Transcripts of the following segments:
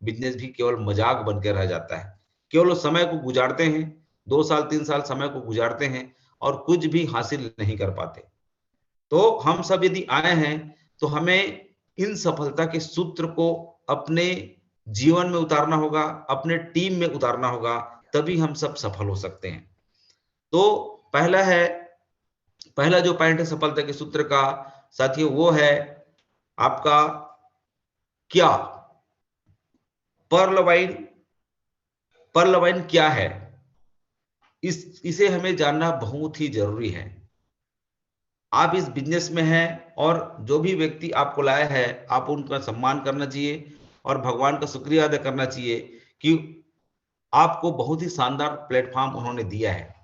Business भी केवल मजाक बनकर रह जाता है। केवल वो समय को गुजारते हैं, 2 साल 3 साल समय को गुजारते हैं और कुछ भी हासिल नहीं कर पाते। तो हम सब यदि आए हैं तो हमें इन सफलता के सूत्र को अपने जीवन में उतारना होगा, अपने टीम में उतारना होगा, तभी हम सब सफल हो सकते हैं। तो पहला है, पहला जो पॉइंट है सफलता के सूत्र का साथियों, वो है आपका क्या। पर्ल वाइन, पर्ल वाइन क्या है, इसे हमें जानना बहुत ही जरूरी है। आप इस बिजनेस में हैं और जो भी व्यक्ति आपको लाया है, आप उनका सम्मान करना चाहिए और भगवान का शुक्रिया अदा करना चाहिए कि आपको बहुत ही शानदार प्लेटफॉर्म उन्होंने दिया है।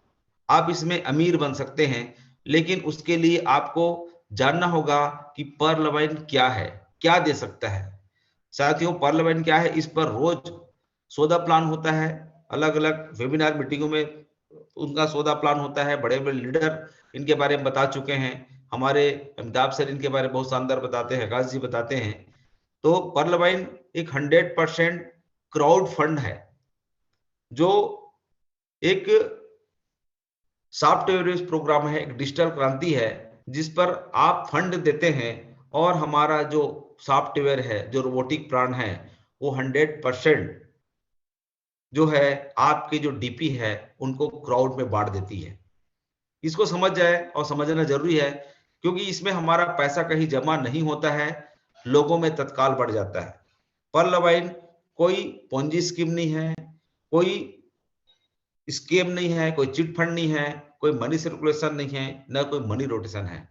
आप इसमें अमीर बन सकते हैं, लेकिन उसके लिए आपको जानना होगा कि पर्ल वाइन क्या है, क्या दे सकता है। साथियों, पर्ल वाइन क्या है, इस पर रोज सौदा प्लान होता है। अलग अलग वेबिनार मीटिंगों में उनका सौदा प्लान होता है। बड़े बड़े लीडर इनके बारे में बता चुके हैं। हमारे अमिताभ सर इनके बारे में बहुत शानदार बताते हैं, आकाश जी बताते हैं। तो पर्ल वाइन एक 100% क्राउड फंड है, जो एक सॉफ्टवेयर प्रोग्राम है, एक डिजिटल क्रांति है, जिस पर आप फंड देते हैं और हमारा जो सॉफ्टवेयर है, जो रोबोटिक प्राण है, वो 100% जो है आपके जो डीपी है उनको क्राउड में बांट देती है। इसको समझ जाए और समझना जरूरी है, क्योंकि इसमें हमारा पैसा कहीं जमा नहीं होता है, लोगों में तत्काल बढ़ जाता है। पर्ल वाइन कोई पोंजी स्कीम नहीं है, कोई स्कीम नहीं है, कोई चिट फंड नहीं है, कोई मनी सर्कुलेशन नहीं है, न कोई मनी रोटेशन है।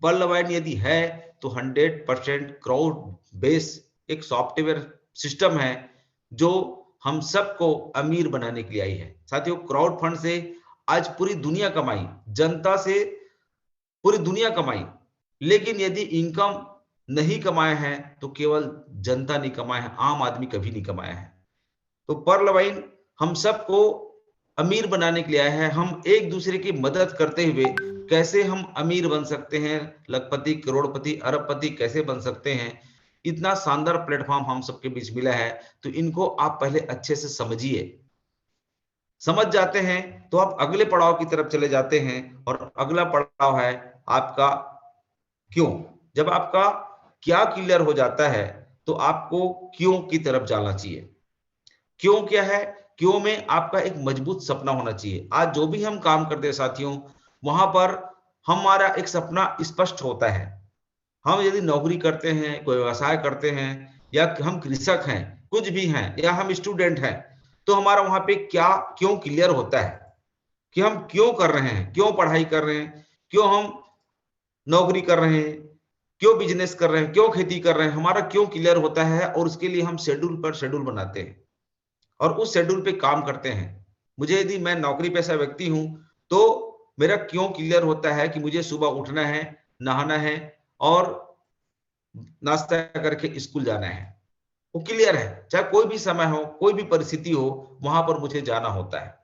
पर्ल वाइन यदि है तो 100% क्राउड बेस एक सॉफ्टवेयर सिस्टम है, जो हम सबको अमीर बनाने के लिए आई है। साथियों, क्राउड फंड से आज पूरी दुनिया कमाई, जनता से पूरी दुनिया कमाई, लेकिन यदि इनकम नहीं कमाया है तो केवल जनता नहीं कमाया है, आम आदमी कभी नहीं कमाया है। तो पर्ल वाइन हम सबको अमीर बनाने के लिए आया है। हम एक दूसरे की मदद करते हुए कैसे हम अमीर बन सकते हैं, लखपति, करोड़पति, अरबपति कैसे बन सकते हैं, इतना शानदार प्लेटफॉर्म हम सबके बीच मिला है। तो इनको आप पहले अच्छे से समझिए। समझ जाते हैं तो आप अगले पड़ाव की तरफ चले जाते हैं, और अगला पड़ाव है आपका क्यों। जब आपका क्या क्लियर हो जाता है तो आपको क्यों की तरफ जाना चाहिए। क्यों क्या है, क्यों में आपका एक मजबूत सपना होना चाहिए। आज जो भी हम काम करते हैं साथियों, वहां पर हमारा एक सपना स्पष्ट होता है। हम यदि नौकरी करते हैं, कोई व्यवसाय करते हैं, या हम कृषक हैं, कुछ भी हैं, या हम स्टूडेंट हैं, तो हमारा वहां पे क्या क्यों क्लियर होता है कि हम क्यों कर रहे हैं, क्यों पढ़ाई कर रहे हैं, क्यों हम नौकरी कर रहे हैं, क्यों बिजनेस कर रहे हैं, क्यों खेती कर रहे हैं। हमारा क्यों क्लियर होता है और उसके लिए हम शेड्यूल पर शेड्यूल बनाते हैं और उस शेड्यूल पे काम करते हैं। मुझे यदि मैं नौकरी पेशा व्यक्ति हूं तो मेरा क्यों क्लियर होता है कि मुझे सुबह उठना है, नहाना है और नाश्ता करके स्कूल जाना है। वो क्लियर है, चाहे कोई भी समय हो, कोई भी परिस्थिति हो, वहां पर मुझे जाना होता है।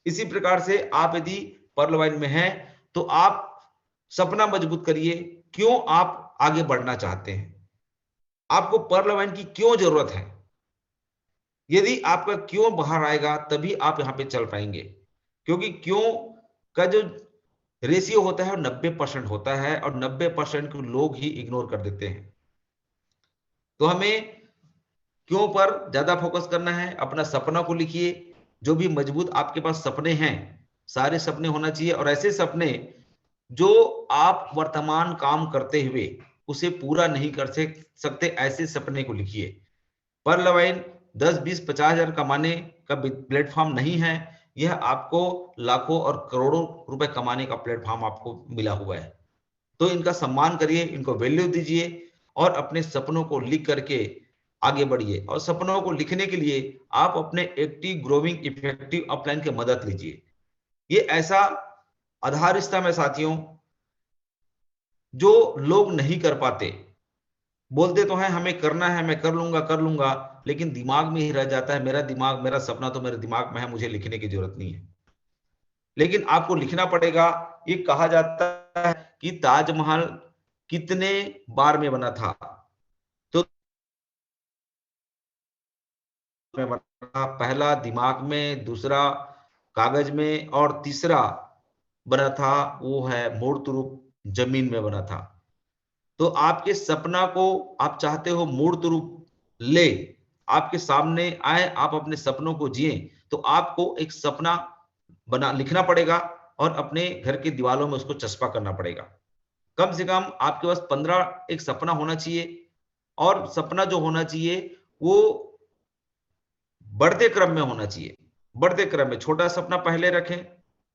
इसी प्रकार से आप यदि पर्ल वाइन में हैं तो आप सपना मजबूत करिए, क्यों आप आगे बढ़ना चाहते हैं, आपको पर्ल वाइन की क्यों जरूरत है। यदि आपका क्यों बाहर आएगा तभी आप यहां पे चल पाएंगे, क्योंकि क्यों का जो रेशियो होता है 90% होता है और 90% को लोग ही इग्नोर कर देते हैं। तो हमें क्यों पर ज्यादा फोकस करना है। अपना सपना को लिखिए, जो भी मजबूत आपके पास सपने हैं, सारे सपने होना चाहिए, और ऐसे सपने जो आप वर्तमान काम करते हुए उसे पूरा नहीं कर सकते, ऐसे सपने को लिखिए। पर्ल वाइन 10 20 50 हजार कमाने का प्लेटफॉर्म नहीं है, यह आपको लाखों और करोड़ों रुपए कमाने का प्लेटफॉर्म आपको मिला हुआ है। तो इनका सम्मान करिए, इनको वैल्यू दीजिए और अपने सपनों को लिख करके आगे बढ़िए। और सपनों को लिखने के लिए आप अपने एक्टिव ग्रोविंग इफेक्टिव अपलाइन की मदद लीजिए। ये ऐसा आधार रिश्ता में साथियों, जो लोग नहीं कर पाते। बोलते तो हैं हमें करना है, मैं कर लूंगा, लेकिन दिमाग में ही रह जाता है, मेरा दिमाग, मेरा सपना तो मेरे दिमाग में है, मुझे लिखने की जरूरत नहीं है। लेकिन आपको लिखना पड़ेगा। ये कहा जाता है कि ताजमहल कितने बार में बना था, तो में बना, पहला दिमाग में, दूसरा कागज में, और तीसरा बना था वो है मूर्त रूप जमीन में बना था। तो आपके सपना को आप चाहते हो मूर्त रूप ले, आपके सामने आए, आप अपने सपनों को जिए, तो आपको एक सपना बना लिखना पड़ेगा और अपने घर की दीवारों में उसको चस्पा करना पड़ेगा। कम से कम आपके पास 15 एक सपना होना चाहिए, और सपना जो होना चाहिए वो बढ़ते क्रम में होना चाहिए। बढ़ते क्रम में छोटा सपना पहले रखें,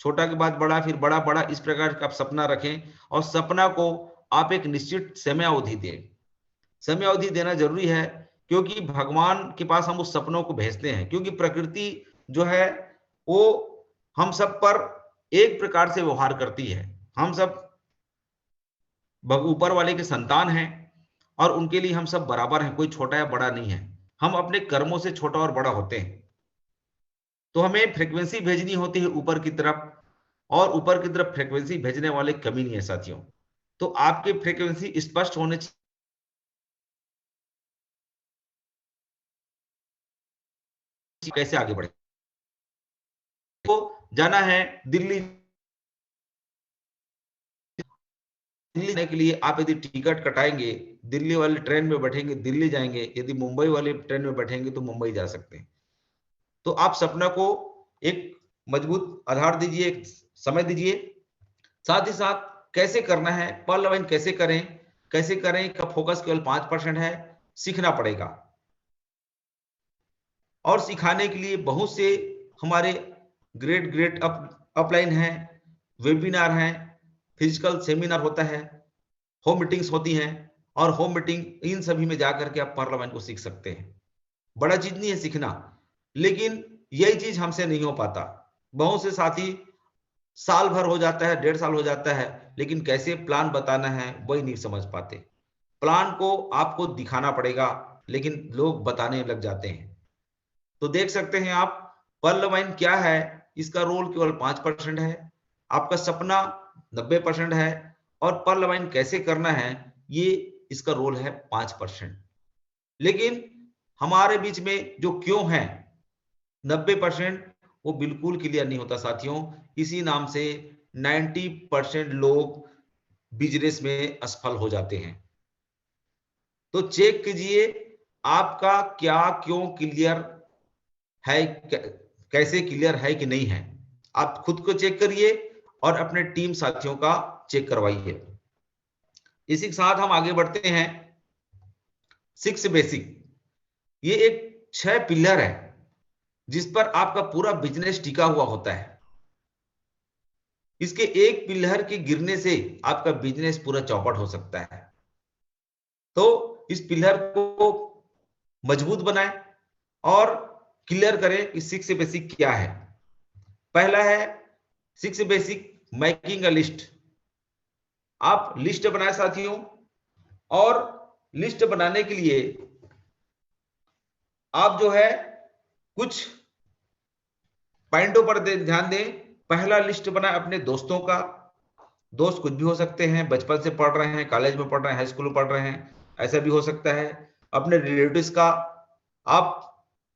छोटा के बाद बड़ा, फिर बड़ा, बड़ा, इस प्रकार का आप सपना रखें। और सपना को आप एक निश्चित समय अवधि दें। समय अवधि देना जरूरी है, क्योंकि भगवान के पास हम उस सपनों को भेजते हैं, क्योंकि प्रकृति जो है वो हम सब पर एक प्रकार से व्यवहार करती है। हम सब ऊपर वाले के संतान हैं, और उनके लिए हम सब बराबर हैं, कोई छोटा या बड़ा नहीं है। हम अपने कर्मों से छोटा और बड़ा होते हैं। तो हमें फ्रीक्वेंसी भेजनी होती है ऊपर की तरफ, और ऊपर की तरफ फ्रीक्वेंसी भेजने वाले कमी नहीं है साथियों। तो आपकी फ्रीक्वेंसी स्पष्ट होने चाहिए, कैसे आगे बढ़े। तो जाना है दिल्ली, दिल्ली जाने के लिए आप यदि टिकट कटाएंगे, दिल्ली वाले ट्रेन में बैठेंगे, दिल्ली जाएंगे, यदि मुंबई वाले ट्रेन में बैठेंगे तो मुंबई जा सकते हैं। तो आप सपना को एक मजबूत आधार दीजिए, एक समय दीजिए। साथ ही साथ कैसे करना है, पर लाइन कैसे करें, कैसे करें का फोकस केवल 5% है, सीखना पड़ेगा। और सिखाने के लिए बहुत से हमारे ग्रेट ग्रेट अपलाइन हैं, वेबिनार हैं, फिजिकल सेमिनार होता है, होम मीटिंग्स होती हैं, और होम मीटिंग इन सभी में जाकर के आप पार्लियामेंट को सीख सकते हैं। बड़ा चीज नहीं है सीखना, लेकिन यही चीज हमसे नहीं हो पाता। बहुत से साथी साल भर हो जाता है, 1.5 साल हो जाता है, लेकिन कैसे प्लान बताना है वही नहीं समझ पाते। प्लान को आपको दिखाना पड़ेगा, लेकिन लोग बताने लग जाते हैं। तो देख सकते हैं आप, पर्ल क्या है, इसका रोल केवल 5% है, आपका सपना 90% है, और पर्ल कैसे करना है ये इसका रोल है 5%। लेकिन हमारे बीच में जो क्यों है 90%, वो बिल्कुल क्लियर नहीं होता साथियों। इसी नाम से 90% लोग बिजनेस में असफल हो जाते हैं। तो चेक कीजिए आपका क्या क्यों क्लियर है, कैसे क्लियर है कि नहीं है। आप खुद को चेक करिए और अपने टीम साथियों का चेक करवाइए। इसी के साथ हम आगे बढ़ते हैं। 6 बेसिक, ये एक 6 पिलर है जिस पर आपका पूरा बिजनेस टिका हुआ होता है। इसके एक पिलर के गिरने से आपका बिजनेस पूरा चौपट हो सकता है। तो इस पिलर को मजबूत बनाएं और क्लियर करें कि 6 बेसिक क्या है। पहला है 6 बेसिक मेकिंग अ लिस्ट। आप लिस्ट बनाए साथियों, और लिस्ट बनाने के लिए आप जो है कुछ पॉइंटों पर ध्यान दें। पहला लिस्ट बनाए अपने दोस्तों का। दोस्त कुछ भी हो सकते हैं, बचपन से पढ़ रहे हैं, कॉलेज में पढ़ रहे हैं, हाई स्कूल में पढ़ रहे हैं, ऐसा भी हो सकता है। अपने रिलेटिव्स का आप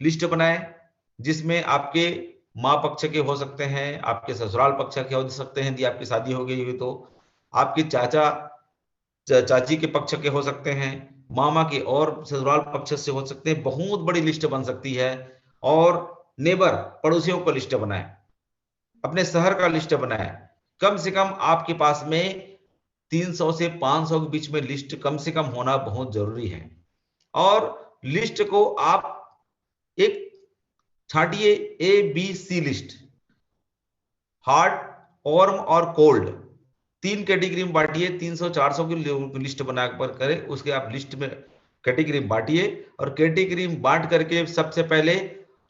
लिस्ट बनाएं, जिसमें आपके माँ पक्ष के हो सकते हैं, आपके ससुराल पक्ष के हो सकते हैं, यदि आपकी शादी हो गई हुई तो आपके चाचा चाची के पक्ष के हो सकते हैं, मामा के और ससुराल पक्ष से हो सकते हैं। बहुत बड़ी लिस्ट बन सकती है। और नेबर पड़ोसियों का लिस्ट बनाएं, अपने शहर का लिस्ट बनाएं। कम से कम आपके पास में 300 से 500 के बीच में लिस्ट कम से कम होना बहुत जरूरी है। और लिस्ट को आप एक छांटिए, ABC लिस्ट, हॉट, वार्म और कोल्ड, 3 कैटेगरी में बांटिए। 300-400 की लिस्ट बनाकर करें, उसके आप लिस्ट में कैटेगरी में बांटिए, और कैटेगरी में बांट करके सबसे पहले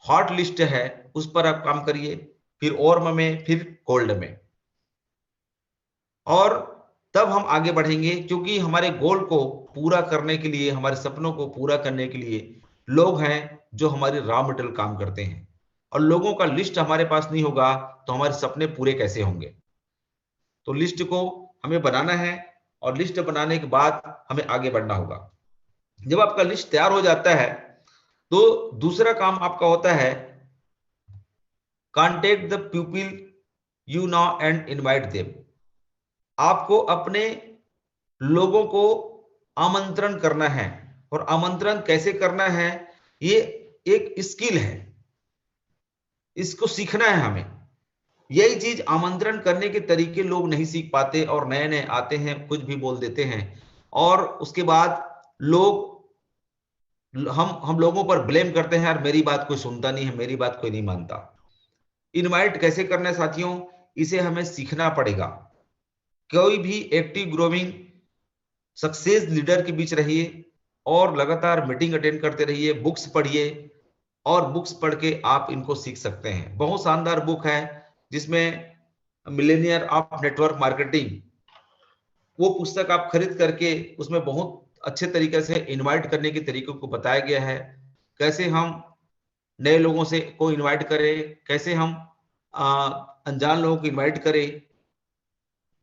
हॉट लिस्ट है उस पर आप काम करिए, फिर वार्म में, फिर कोल्ड में। और तब हम आगे बढ़ेंगे, क्योंकि हमारे गोल को पूरा करने के लिए, हमारे सपनों को पूरा करने के लिए लोग हैं जो हमारी रॉ मटेरियल काम करते हैं। और लोगों का लिस्ट हमारे पास नहीं होगा तो हमारे सपने पूरे कैसे होंगे। तो लिस्ट को हमें बनाना है, और लिस्ट बनाने के बाद हमें आगे बढ़ना होगा। जब आपका लिस्ट तैयार हो जाता है तो दूसरा काम आपका होता है contact the people you know and invite them. आपको अपने लोगों को आमंत्रण करना है, और आमंत्रण कैसे करना है ये एक स्किल है, इसको सीखना है हमें। यही चीज आमंत्रण करने के तरीके लोग नहीं सीख पाते, और नए नए आते हैं कुछ भी बोल देते हैं, और उसके बाद लोग हम लोगों पर ब्लेम करते हैं, यार मेरी बात कोई सुनता नहीं है, मेरी बात कोई नहीं मानता। इनवाइट कैसे करना है साथियों, इसे हमें सीखना पड़ेगा। कोई भी एक्टिव ग्रोइंग सक्सेस लीडर के बीच रहिए और लगातार मीटिंग अटेंड करते रहिए, बुक्स पढ़िए, और बुक्स पढ़ के आप इनको सीख सकते हैं। बहुत शानदार बुक है जिसमें मिलेनियर ऑफ नेटवर्क मार्केटिंग, वो पुस्तक आप खरीद करके उसमें बहुत अच्छे तरीके से इनवाइट करने के तरीकों को बताया गया है। कैसे हम नए लोगों से को इनवाइट करें, कैसे हम अनजान लोगों को इनवाइट करें,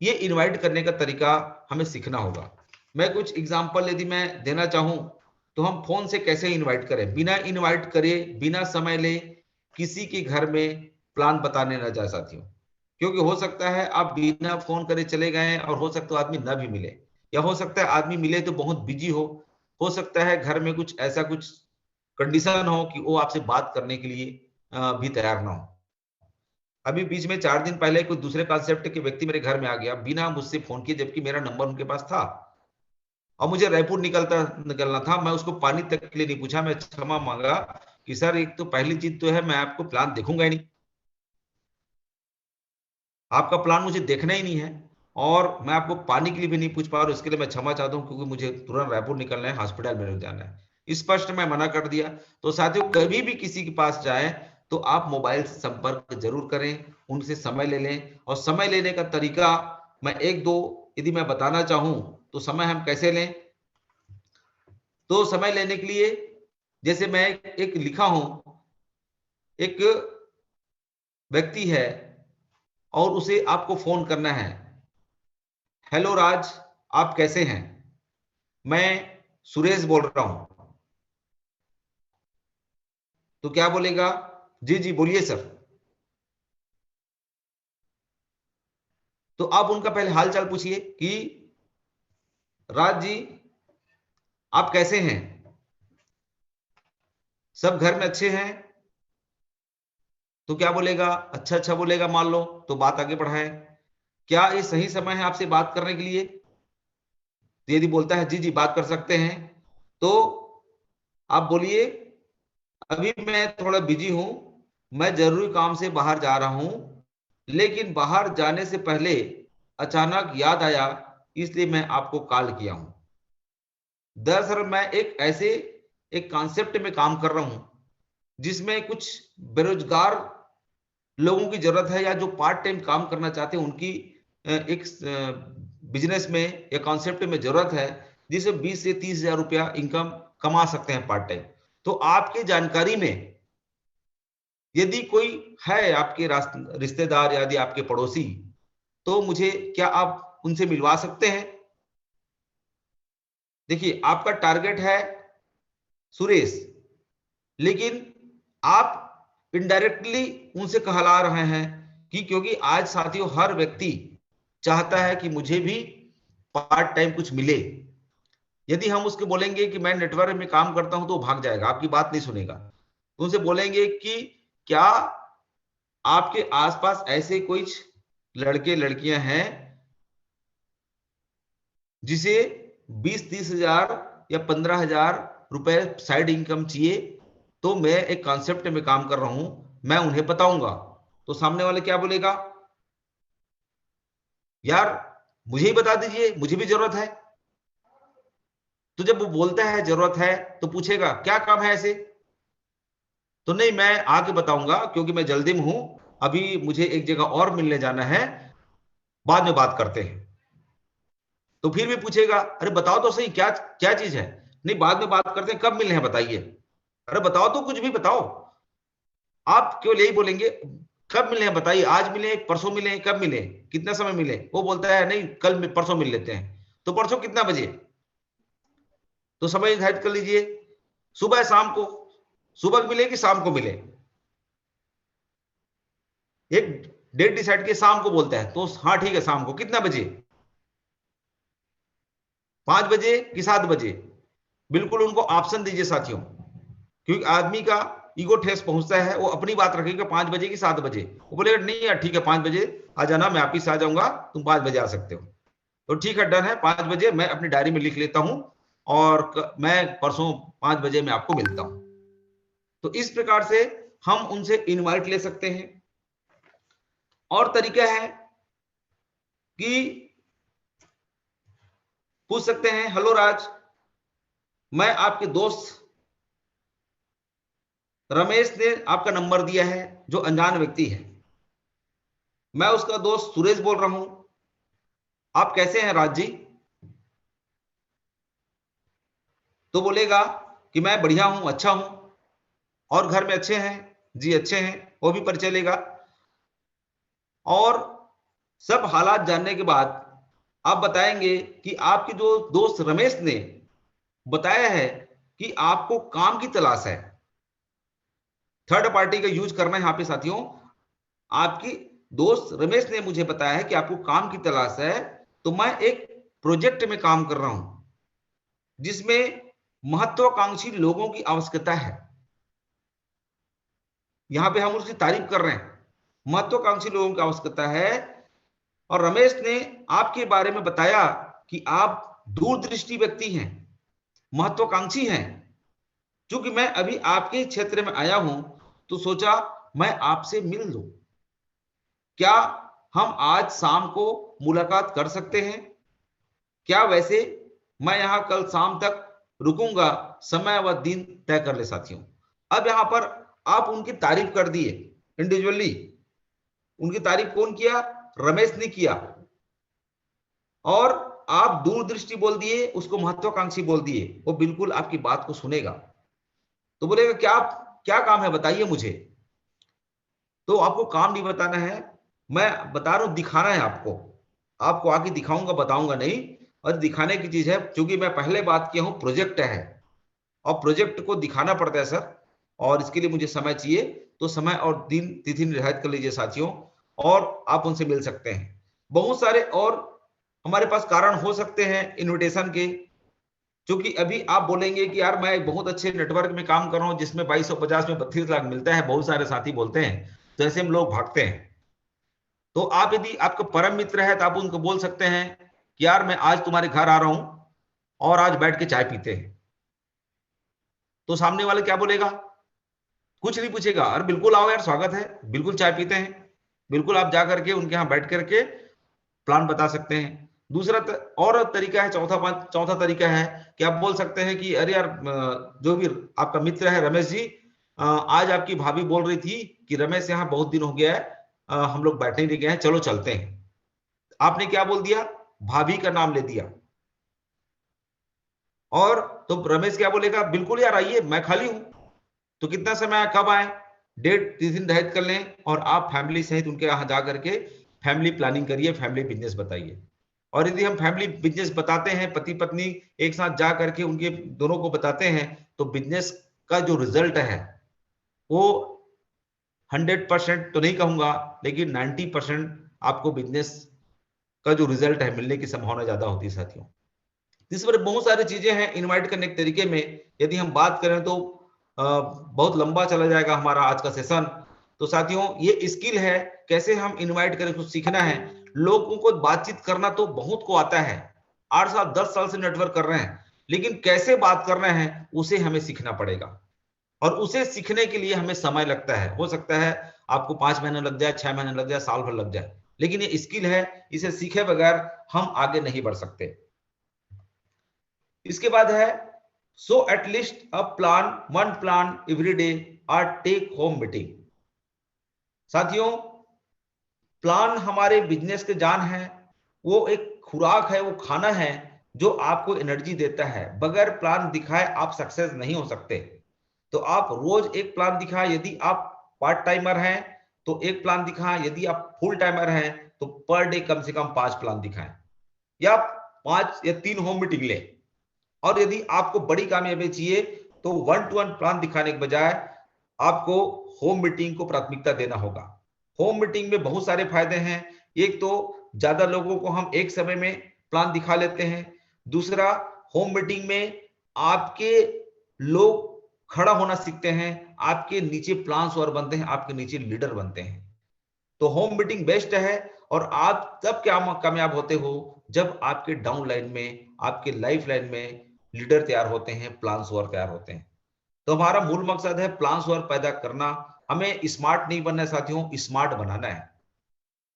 ये इनवाइट करने का तरीका हमें सीखना होगा। मैं कुछ एग्जांपल यदि मैं देना चाहूं तो हम फोन से कैसे इनवाइट करें, बिना इनवाइट करे, बिना समय ले किसी के घर में प्लान बताने ना जाए साथियों। क्योंकि हो सकता है आप बिना फोन करे चले गए और हो सकता है आदमी ना भी मिले, या हो सकता है आदमी मिले तो बहुत बिजी हो सकता है घर में कुछ ऐसा कुछ कंडीशन हो कि वो आपसे बात करने के लिए भी तैयार ना हो। अभी बीच में 4 दिन पहले कोई दूसरे कॉन्सेप्ट के व्यक्ति मेरे घर में आ गया बिना मुझसे फोन किए, जबकि मेरा नंबर उनके पास था और मुझे रायपुर निकलना था। मैं उसको पानी तक के लिए नहीं पूछा, मैं क्षमा मांगा कि सर एक तो पहली चीज तो है मैं आपको प्लान देखूंगा ही नहीं, आपका प्लान मुझे देखना ही नहीं है, और मैं आपको पानी के लिए भी नहीं पूछ पा रहा हूं, इसके लिए मैं क्षमा चाहता हूं क्योंकि मुझे तुरंत रायपुर निकलना है, हॉस्पिटल में जाना है। स्पष्ट मैं मना कर दिया। तो साथियों कभी भी किसी के पास जाए तो आप मोबाइल से संपर्क जरूर करें, उनसे समय ले लें, और समय लेने का तरीका मैं एक दो यदि मैं बताना चाहूं तो समय हम कैसे लें। तो समय लेने के लिए जैसे मैं एक लिखा हूं, एक व्यक्ति है और उसे आपको फोन करना है। हेलो राज, आप कैसे हैं? मैं सुरेश बोल रहा हूं। तो क्या बोलेगा? जी जी बोलिए सर। तो आप उनका पहले हाल चाल पूछिए कि राज जी आप कैसे हैं, सब घर में अच्छे हैं? तो क्या बोलेगा? अच्छा अच्छा बोलेगा मान लो, तो बात आगे बढ़ाएं। क्या ये सही समय है आपसे बात करने के लिए? तो यदि बोलता है जी जी बात कर सकते हैं, तो आप बोलिए अभी मैं थोड़ा बिजी हूं, मैं जरूरी काम से बाहर जा रहा हूं, लेकिन बाहर जाने से पहले अचानक याद आया, इसलिए मैं आपको कॉल किया हूं। दरअसल मैं एक कॉन्सेप्ट में काम कर रहा हूं जिसमें कुछ बेरोजगार लोगों की जरूरत है, या जो पार्ट टाइम काम करना चाहते हैं उनकी एक बिजनेस में या कॉन्सेप्ट में जरूरत है, जिसे 20 से 30 हजार रुपया इनकम कमा सकते हैं पार्ट टाइम। तो आपकी जानकारी में यदि कोई है आपके रिश्तेदार यदि आपके पड़ोसी, तो मुझे क्या आप उनसे मिलवा सकते हैं? देखिए आपका टारगेट है सुरेश, लेकिन आप इनडायरेक्टली उनसे कहला रहे हैं कि क्योंकि आज साथियों हर व्यक्ति चाहता है कि मुझे भी पार्ट टाइम कुछ मिले। यदि हम उसके बोलेंगे कि मैं नेटवर्क में काम करता हूं तो वो भाग जाएगा, आपकी बात नहीं सुनेगा। तो उनसे बोलेंगे कि क्या आपके आसपास ऐसे कुछ लड़के लड़कियां हैं जिसे 20-30 हजार या 15 हजार रुपए साइड इनकम चाहिए, तो मैं एक कॉन्सेप्ट में काम कर रहा हूं, मैं उन्हें बताऊंगा। तो सामने वाले क्या बोलेगा? यार मुझे ही बता दीजिए, मुझे भी जरूरत है। तो जब वो बोलता है जरूरत है तो पूछेगा क्या काम है ऐसे? तो नहीं मैं आके बताऊंगा क्योंकि मैं जल्दी में हूं, अभी मुझे एक जगह और मिलने जाना है, बाद में बात करते हैं। तो फिर भी पूछेगा अरे बताओ तो सही क्या क्या चीज है? नहीं बाद में बात करते हैं, कब मिलने हैं बताइए। अरे बताओ तो, कुछ भी बताओ। आप केवल यही बोलेंगे कब मिले हैं बताइए, आज मिले, परसों मिले, कब मिले, कितना समय मिले? वो बोलता है नहीं कल परसों मिल लेते हैं। तो परसों कितना बजे? तो समय निर्धारित कर लीजिए, सुबह शाम को सुबह मिले कि शाम को मिले, एक डेट डिसाइड किए शाम को बोलता है, तो हाँ ठीक है शाम को, कितना बजे, 5 बजे कि 7 बजे, बिल्कुल उनको ऑप्शन दीजिए साथियों, क्योंकि आदमी का ईगो ठेस पहुंचता है, वो अपनी बात रखेगा 5 बजे कि 7 बजे, वो बोलेगा नहीं यार ठीक है 5 बजे आ जाना, मैं ऑफिस आ जाऊंगा, तुम 5 बजे आ सकते हो, तो ठीक है डन है, 5 बजे मैं अपनी डायरी में लिख लेता हूं और मैं परसों 5 बजे मैं आपको मिलता हूं। तो इस प्रकार से हम उनसे इनवाइट ले सकते हैं। और तरीका है कि पूछ सकते हैं, हेलो राज, मैं आपके दोस्त रमेश ने आपका नंबर दिया है, जो अनजान व्यक्ति है, मैं उसका दोस्त सुरेश बोल रहा हूं, आप कैसे हैं राज जी? तो बोलेगा कि मैं बढ़िया हूं, अच्छा हूं, और घर में अच्छे हैं? जी अच्छे हैं, वो भी परिचय लेगा। और सब हालात जानने के बाद आप बताएंगे कि आपके जो दोस्त रमेश ने बताया है कि आपको काम की तलाश है, थर्ड पार्टी का यूज करना है यहाँ पे साथियों, आपकी दोस्त रमेश ने मुझे बताया है कि आपको काम की तलाश है, तो मैं एक प्रोजेक्ट में काम कर रहा हूं जिसमें महत्वाकांक्षी लोगों की आवश्यकता है। यहां पे हम उसकी तारीफ कर रहे हैं, महत्वाकांक्षी लोगों की आवश्यकता है। और रमेश ने आपके बारे में बताया कि आप दूरदृष्टि व्यक्ति हैं, महत्वाकांक्षी हैं। क्योंकि मैं अभी आपके क्षेत्र में आया हूं, तो सोचा मैं आपसे मिल लूं, क्या हम आज शाम को मुलाकात कर सकते हैं? क्या वैसे मैं यहां कल शाम तक रुकूंगा, समय व दिन तय कर ले साथियों। अब यहां पर आप उनकी तारीफ कर दिए इंडिविजुअली, उनकी तारीफ कौन किया? रमेश ने किया। और आप दूरदृष्टि बोल दिए, उसको महत्वाकांक्षी बोल दिए, वो बिल्कुल आपकी बात को सुनेगा। तो बोलेगा क्या क्या काम है बताइए मुझे। तो आपको काम नहीं बताना है, मैं बता रहा हूं, दिखाना है आपको, आपको आके दिखाऊंगा, बताऊंगा नहीं। और दिखाने की चीज है, क्योंकि मैं पहले बात किया हूं प्रोजेक्ट है, और प्रोजेक्ट को दिखाना पड़ता है सर, और इसके लिए मुझे समय चाहिए। तो समय और दिन तिथि निर्धारित कर लीजिए साथियों, और आप उनसे मिल सकते हैं। बहुत सारे और हमारे पास कारण हो सकते हैं इनविटेशन के, क्योंकि अभी आप बोलेंगे कि यार मैं एक बहुत अच्छे नेटवर्क में काम कर रहा हूं जिसमें 2250 में 32 लाख मिलता है, बहुत सारे साथी बोलते हैं, तो ऐसे में लोग भागते हैं। तो आप यदि आपका परम मित्र है तो आप उनको बोल सकते हैं कि यार मैं आज तुम्हारे घर आ रहा हूं और आज बैठ के चाय पीते हैं। तो सामने वाले क्या बोलेगा? कुछ नहीं पूछेगा, अरे बिल्कुल आओ यार, स्वागत है, बिल्कुल चाय पीते हैं, बिल्कुल आप जा करके उनके यहाँ बैठ करके प्लान बता सकते हैं। दूसरा और तरीका है, चौथा तरीका है कि आप बोल सकते हैं कि अरे यार जो भी आपका मित्र है रमेश जी, आज आपकी भाभी बोल रही थी कि रमेश यहाँ बहुत दिन हो गया है, हम लोग बैठने नहीं गए हैं, चलो चलते हैं। आपने क्या बोल दिया? भाभी का नाम ले दिया। और तो रमेश क्या बोलेगा? बिल्कुल यार आइए, मैं खाली हूं, तो कितना समय, कब आए, डेट जिस दिन निर्धारित कर लें, और आप फैमिली सहित उनके यहाँ जा करके फैमिली प्लानिंग करिए, फैमिली बिजनेस बताइए। और यदि हम फैमिली बिजनेस बताते हैं, पति पत्नी एक साथ जा करके उनके दोनों को बताते हैं, तो बिजनेस का जो रिजल्ट है वो 100% तो नहीं कहूंगा, लेकिन 90% आपको बिजनेस का जो रिजल्ट है मिलने की संभावना ज्यादा होती है साथियों। इस पर बहुत सारी चीजें हैं इनवाइट करने के तरीके में, यदि हम बात करें तो बहुत लंबा चला जाएगा हमारा आज का सेशन। तो साथियों ये स्किल है, कैसे हम इनवाइट करें, कुछ सीखना है। लोगों को बातचीत करना तो बहुत को आता है, 8 साल 10 साल से नेटवर्क कर रहे हैं, लेकिन कैसे बात करना है उसे हमें सीखना पड़ेगा। और उसे सीखने के लिए हमें समय लगता है, हो सकता है आपको 5 महीने लग जाए, 6 महीने लग जाए, साल भर लग जाए, लेकिन ये स्किल है, इसे सीखे बगैर हम आगे नहीं बढ़ सकते। इसके बाद है, so at least a plan, one plan every day और टेक होम मीटिंग। साथियों प्लान हमारे बिजनेस के जान है, वो एक खुराक है, वो खाना है जो आपको एनर्जी देता है। बगैर प्लान दिखाए आप सक्सेस नहीं हो सकते। तो आप रोज एक प्लान दिखाएं, यदि आप पार्ट टाइमर हैं तो एक प्लान दिखाएं, यदि आप फुल टाइमर हैं तो पर डे कम से कम 5 प्लान दिखाएं, या 5 या 3 होम मीटिंग लें। और यदि आपको बड़ी कामयाबी चाहिए तो 1-to-1 प्लान दिखाने के बजाय आपको होम मीटिंग को प्राथमिकता देना होगा। होम मीटिंग में बहुत सारे फायदे हैं। एक तो ज्यादा लोगों को हम एक समय में प्लान दिखा लेते हैं। दूसरा, होम मीटिंग में आपके लोग खड़ा होना सीखते हैं, आपके नीचे प्लान्सवर बनते हैं, आपके नीचे लीडर बनते हैं। तो होम मीटिंग बेस्ट है। और आप तब क्या कामयाब होते हो जब आपके डाउन लाइन में, आपके लाइफ लाइन में लीडर तैयार होते हैं, प्लान्सवर तैयार होते हैं। तो हमारा मूल मकसद है प्लान्सवर पैदा करना। हमें स्मार्ट नहीं बनना है साथियों, स्मार्ट बनाना है।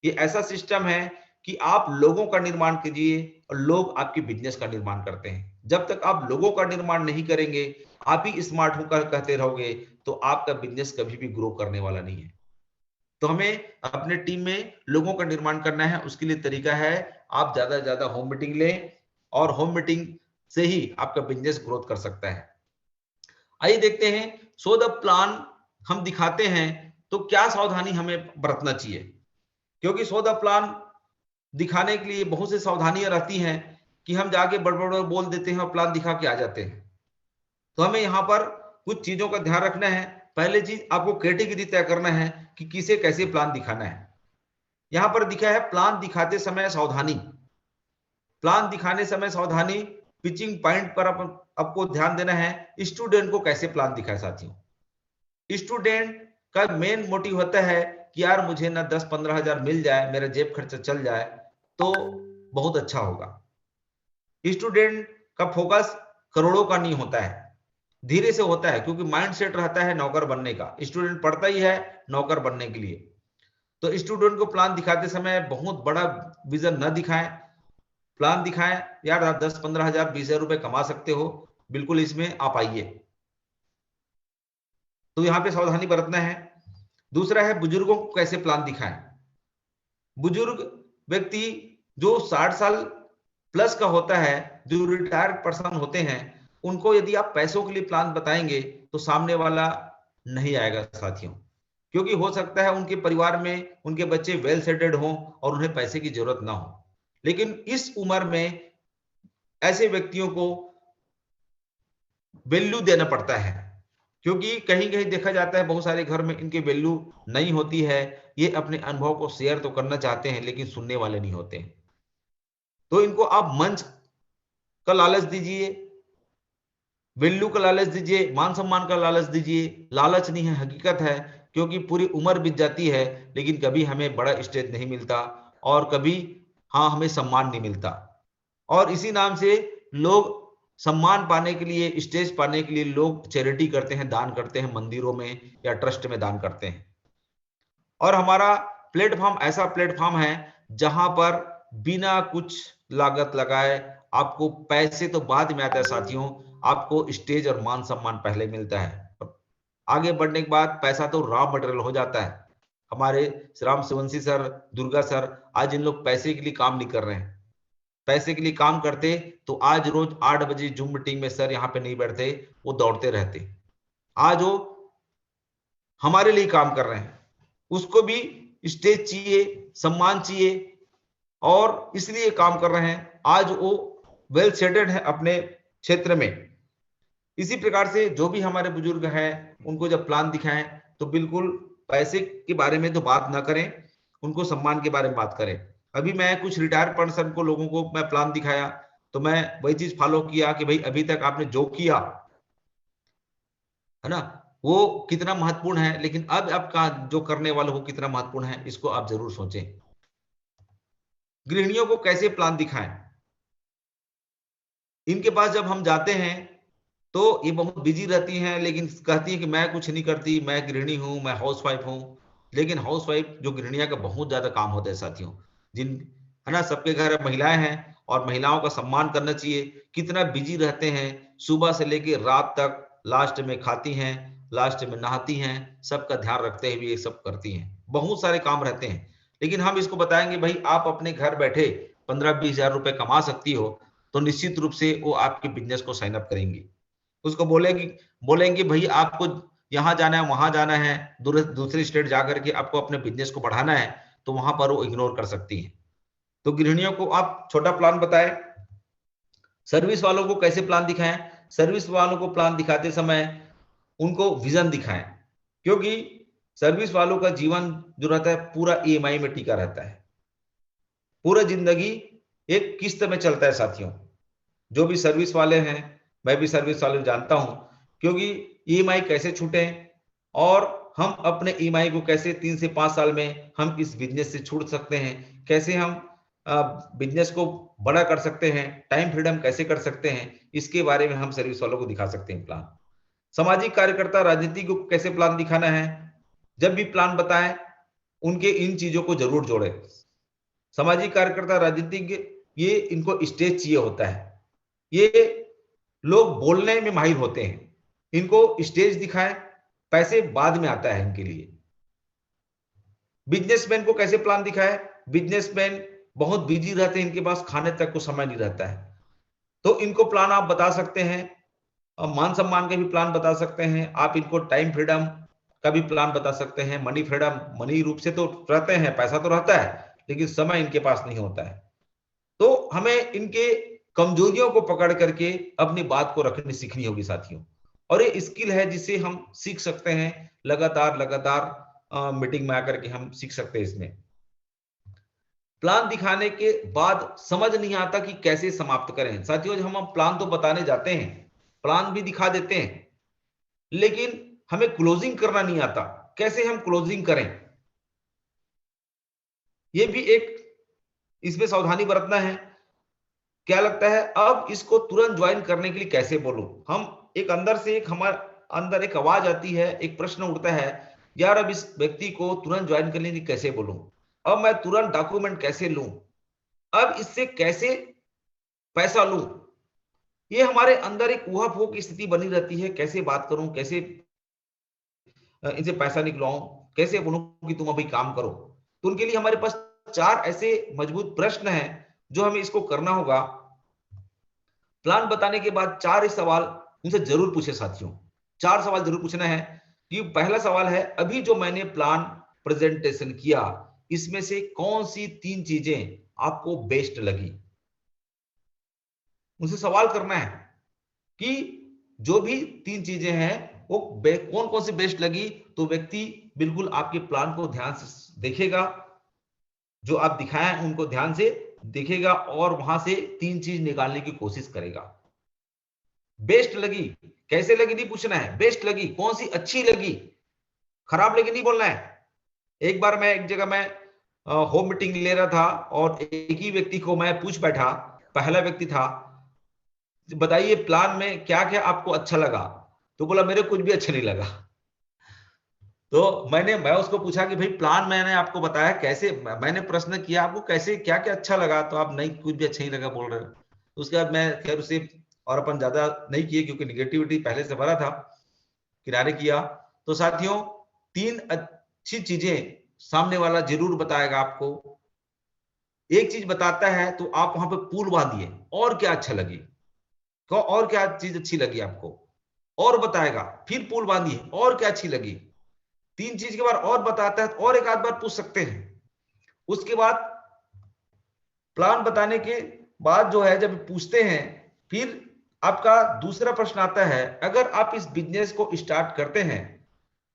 ये ऐसा सिस्टम है कि आप लोगों का निर्माण कीजिए और लोग आपके बिजनेस का निर्माण करते हैं। जब तक आप लोगों का निर्माण नहीं करेंगे, आप ही स्मार्ट होकर कहते रहोगे, तो आपका बिजनेस कभी भी ग्रो करने वाला नहीं है। तो हमें अपने टीम में लोगों का निर्माण करना है। उसके लिए तरीका है, आप ज्यादा से ज्यादा होम मीटिंग लें और होम मीटिंग से ही आपका बिजनेस ग्रोथ कर सकता है। आइए देखते हैं, सो द प्लान हम दिखाते हैं तो क्या सावधानी हमें बरतना चाहिए, क्योंकि सो द प्लान दिखाने के लिए बहुत सी सावधानियां रहती हैं कि हम जाके बड़बड़ बोल देते हैं और प्लान दिखा के आ जाते हैं। तो हमें यहाँ पर कुछ चीजों का ध्यान रखना है। पहले चीज, आपको कैटेगरी तय करना है कि किसे कैसे प्लान दिखाना है। यहां पर दिखा है प्लान दिखाते समय सावधानी। प्लान दिखाने समय सावधानी, पिचिंग पॉइंट पर आपको ध्यान देना है। स्टूडेंट को कैसे प्लान दिखाए साथियों। स्टूडेंट का मेन मोटिव होता है कि यार मुझे ना 10-15 हजार मिल जाए, मेरा जेब खर्चा चल जाए तो बहुत अच्छा होगा। स्टूडेंट का फोकस करोड़ों का नहीं होता है, धीरे से होता है, क्योंकि माइंड सेट रहता है नौकर बनने का। स्टूडेंट पढ़ता ही है नौकर बनने के लिए। तो स्टूडेंट को प्लान दिखाते समय बहुत बड़ा विजन न दिखाएं। प्लान दिखाएं, यार आप 10-15 हजार 20 हजार रुपए कमा सकते हो, बिल्कुल इसमें आप आइए। तो यहां पे सावधानी बरतना है। दूसरा है, बुजुर्गों को कैसे प्लान दिखाएं। बुजुर्ग व्यक्ति जो 60 साल प्लस का होता है, जो रिटायर्ड पर्सन होते हैं, उनको यदि आप पैसों के लिए प्लान बताएंगे तो सामने वाला नहीं आएगा साथियों, क्योंकि हो सकता है उनके परिवार में उनके बच्चे वेल सेटेड हों और उन्हें पैसे की जरूरत ना हो। लेकिन इस उम्र में ऐसे व्यक्तियों को वैल्यू देना पड़ता है, क्योंकि कहीं कहीं देखा जाता है बहुत सारे घर में इनकी वैल्यू नहीं होती है। ये अपने अनुभव को शेयर तो करना चाहते हैं लेकिन सुनने वाले नहीं होते हैं। तो इनको आप मंच का लालच दीजिए, वैल्यू का लालच दीजिए, मान सम्मान का लालच दीजिए। लालच नहीं है, हकीकत है, क्योंकि पूरी उम्र बीत जाती है लेकिन कभी हमें बड़ा स्टेज नहीं मिलता और कभी हमें सम्मान नहीं मिलता। और इसी नाम से लोग सम्मान पाने के लिए, स्टेज पाने के लिए लोग चैरिटी करते हैं, दान करते हैं, मंदिरों में या ट्रस्ट में दान करते हैं। और हमारा प्लेटफॉर्म ऐसा प्लेटफॉर्म है जहां पर बिना कुछ लागत लगाए, आपको पैसे तो बाद में आता है साथियों, आपको स्टेज और मान सम्मान पहले मिलता है। आगे बढ़ने के बाद पैसा तो रॉ मटेरियल हो जाता है। हमारे राम सुवंशी सर, दुर्गा सर, आज इन लोग पैसे के लिए काम नहीं कर रहे हैं। पैसे के लिए काम करते तो आज रोज 8 बजे जूम मीटिंग में सर यहाँ पे नहीं बैठते, वो दौड़ते रहते। आज वो हमारे लिए काम कर रहे हैं। उसको भी स्टेज चाहिए, सम्मान चाहिए और इसलिए काम कर रहे हैं। आज वो वेल सेटेड है अपने क्षेत्र में। इसी प्रकार से जो भी हमारे बुजुर्ग हैं, उनको जब प्लान दिखाएं तो बिल्कुल पैसे के बारे में तो बात ना करें, उनको सम्मान के बारे में बात करें। अभी मैं कुछ रिटायर्ड पर्सन को, लोगों को मैं प्लान दिखाया तो मैं वही चीज फॉलो किया कि भाई अभी तक आपने जो किया है ना, वो कितना महत्वपूर्ण है, लेकिन अब आपका जो करने वाले वो कितना महत्वपूर्ण है, इसको आप जरूर सोचें। गृहिणियों को कैसे प्लान दिखाएं। इनके पास जब हम जाते हैं तो ये बहुत बिजी रहती हैं, लेकिन कहती है कि मैं कुछ नहीं करती, मैं गृहिणी हूं, मैं हाउसवाइफ हूं। लेकिन हाउसवाइफ जो गृहिणियां का बहुत ज्यादा काम होता है साथियों, जिन है ना, सबके घर महिलाएं हैं और महिलाओं का सम्मान करना चाहिए। कितना बिजी रहते हैं, सुबह से लेकर रात तक, लास्ट में खाती हैं, लास्ट में नहाती हैं, सबका ध्यान रखते हुए ये सब करती हैं। बहुत सारे काम रहते हैं, लेकिन हम इसको बताएंगे भाई आप अपने घर बैठे 15-20 हजार रुपए कमा सकती हो, तो निश्चित रूप से वो आपके बिजनेस को साइन अप करेंगी। उसको बोलेंगे भाई आपको यहाँ जाना है, वहां जाना है, दूसरे स्टेट जाकर के आपको अपने बिजनेस को बढ़ाना है, तो वहां पर वो इग्नोर कर सकती है। तो गृहिणियों को आप छोटा प्लान बताएं। सर्विस वालों को कैसे प्लान दिखाएं। सर्विस वालों को प्लान दिखाते समय उनको विजन दिखाएं, क्योंकि सर्विस वालों का जीवन जो रहता है पूरा ईएमआई में टिका रहता है, पूरा जिंदगी एक किस्त में चलता है साथियों। जो भी सर्विस वाले हैं, मैं भी सर्विस वाले जानता हूं, क्योंकि ईएमआई कैसे छूटे और हम अपने ईएमआई को कैसे 3 से 5 साल में हम इस बिजनेस से छूट सकते हैं, कैसे हम बिजनेस को बड़ा कर सकते हैं, टाइम फ्रीडम कैसे कर सकते हैं, इसके बारे में हम सर्विस वालों को दिखा सकते हैं प्लान। सामाजिक कार्यकर्ता राजनीति को कैसे प्लान दिखाना है, जब भी प्लान बताएं उनके इन चीजों को जरूर जोड़े। सामाजिक कार्यकर्ता राजनीतिज्ञ ये इनको स्टेज चाहिए होता है, ये लोग बोलने में माहिर होते हैं, इनको स्टेज दिखाएं, पैसे बाद में आता है इनके लिए। बिजनेसमैन को कैसे प्लान दिखाएं, बिजनेसमैन बहुत बिजी रहते हैं, इनके पास खाने तक को समय नहीं रहता है, तो इनको प्लान आप बता सकते हैं, मान सम्मान के भी प्लान बता सकते हैं, आप इनको टाइम फ्रीडम का भी प्लान बता सकते हैं। मनी फ्रीडम, मनी रूप से तो रहते हैं, पैसा तो रहता है, लेकिन समय इनके पास नहीं होता है। तो हमें इनके कमजोरियों को पकड़ करके अपनी बात को रखनी सीखनी होगी साथियों, और ये स्किल है जिसे हम सीख सकते हैं लगातार लगातार मीटिंग में आकर के हम सीख सकते हैं। इसमें प्लान दिखाने के बाद समझ नहीं आता कि कैसे समाप्त करें साथियों। हम प्लान तो बताने जाते हैं, प्लान भी दिखा देते हैं, लेकिन हमें क्लोजिंग करना नहीं आता, कैसे हम क्लोजिंग करें, यह भी एक इसमें सावधानी बरतना है। क्या लगता है अब इसको तुरंत ज्वाइन करने के लिए कैसे बोलूं, हम एक अंदर से एक हमारे अंदर एक आवाज आती है, एक प्रश्न उठता है, यार अब इस व्यक्ति को तुरंत ज्वाइन करने के लिए कैसे बोलूं, अब मैं तुरंत डॉक्यूमेंट कैसे लूं, अब इससे कैसे पैसा लूं, ये हमारे अंदर एक ऊहापोह की स्थिति बनी रहती है। कैसे बात करूं, कैसे इनसे पैसा निकलवाऊं, कैसे बोलूं कि तुम अभी काम करो। तो उनके लिए हमारे पास 4 ऐसे मजबूत प्रश्न हैं जो हमें इसको करना होगा। प्लान बताने के बाद 4 सवाल उनसे जरूर पूछे साथियों, 4 सवाल जरूर पूछना है। कि पहला सवाल है, अभी जो मैंने प्लान प्रेजेंटेशन किया इसमें से कौन सी 3 चीजें आपको बेस्ट लगी। उनसे सवाल करना है कि जो भी 3 चीजें हैं वो कौन कौन सी बेस्ट लगी। तो व्यक्ति बिल्कुल आपके प्लान को ध्यान से देखेगा, जो आप दिखाएं उनको ध्यान से देखेगा और वहां से 3 चीज निकालने की कोशिश करेगा। बेस्ट लगी, कैसे लगी नहीं पूछना है, बेस्ट लगी कौन सी अच्छी लगी, खराब लगी नहीं बोलना है। एक बार मैं एक जगह में होम मीटिंग ले रहा था और एक ही व्यक्ति को मैं पूछ बैठा, पहला व्यक्ति था, बताइए प्लान में क्या क्या आपको अच्छा लगा। तो बोला मेरे कुछ भी अच्छा नहीं लगा। तो मैं उसको पूछा कि भाई प्लान मैंने आपको बताया कैसे, मैंने प्रश्न किया आपको कैसे क्या क्या अच्छा लगा, तो आप नहीं कुछ भी अच्छा नहीं लगा बोल रहे हो। तो उसके बाद मैं खैर उसे और अपन ज्यादा नहीं किए क्योंकि निगेटिविटी पहले से भरा था, किनारे किया। तो साथियों 3 अच्छी चीजें सामने वाला जरूर बताएगा आपको। एक चीज बताता है तो आप वहां पे पूल बांधिए, और क्या अच्छा लगी, और क्या चीज अच्छी लगी आपको, और बताएगा, फिर पूल बांधिए और क्या अच्छी लगी। 3 चीज के बाद और बताता है और एक आध बार पूछ सकते हैं। उसके बाद प्लान बताने के बाद जो है जब पूछते हैं, फिर आपका दूसरा प्रश्न आता है, अगर आप इस बिजनेस को स्टार्ट करते हैं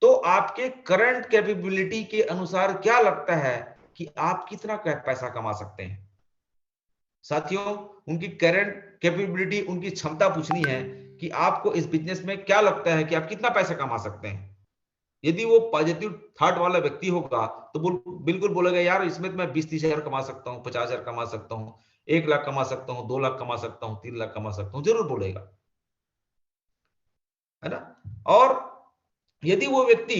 तो आपके करंट कैपेबिलिटी के अनुसार क्या लगता है कि आप कितना पैसा कमा सकते हैं। साथियों उनकी करंट कैपेबिलिटी, उनकी क्षमता पूछनी है कि आपको इस बिजनेस में क्या लगता है कि आप कितना पैसा कमा सकते हैं। यदि वो पॉजिटिव थॉट वाला व्यक्ति होगा तो बिल्कुल बोलेगा यार इसमें तो मैं 20-30 हजार कमा सकता हूँ, 50 हजार कमा सकता हूँ, 1 लाख कमा सकता हूँ, 2 लाख कमा सकता हूँ, 3 लाख कमा सकता हूँ, जरूर बोलेगा, है ना। और यदि व्यक्ति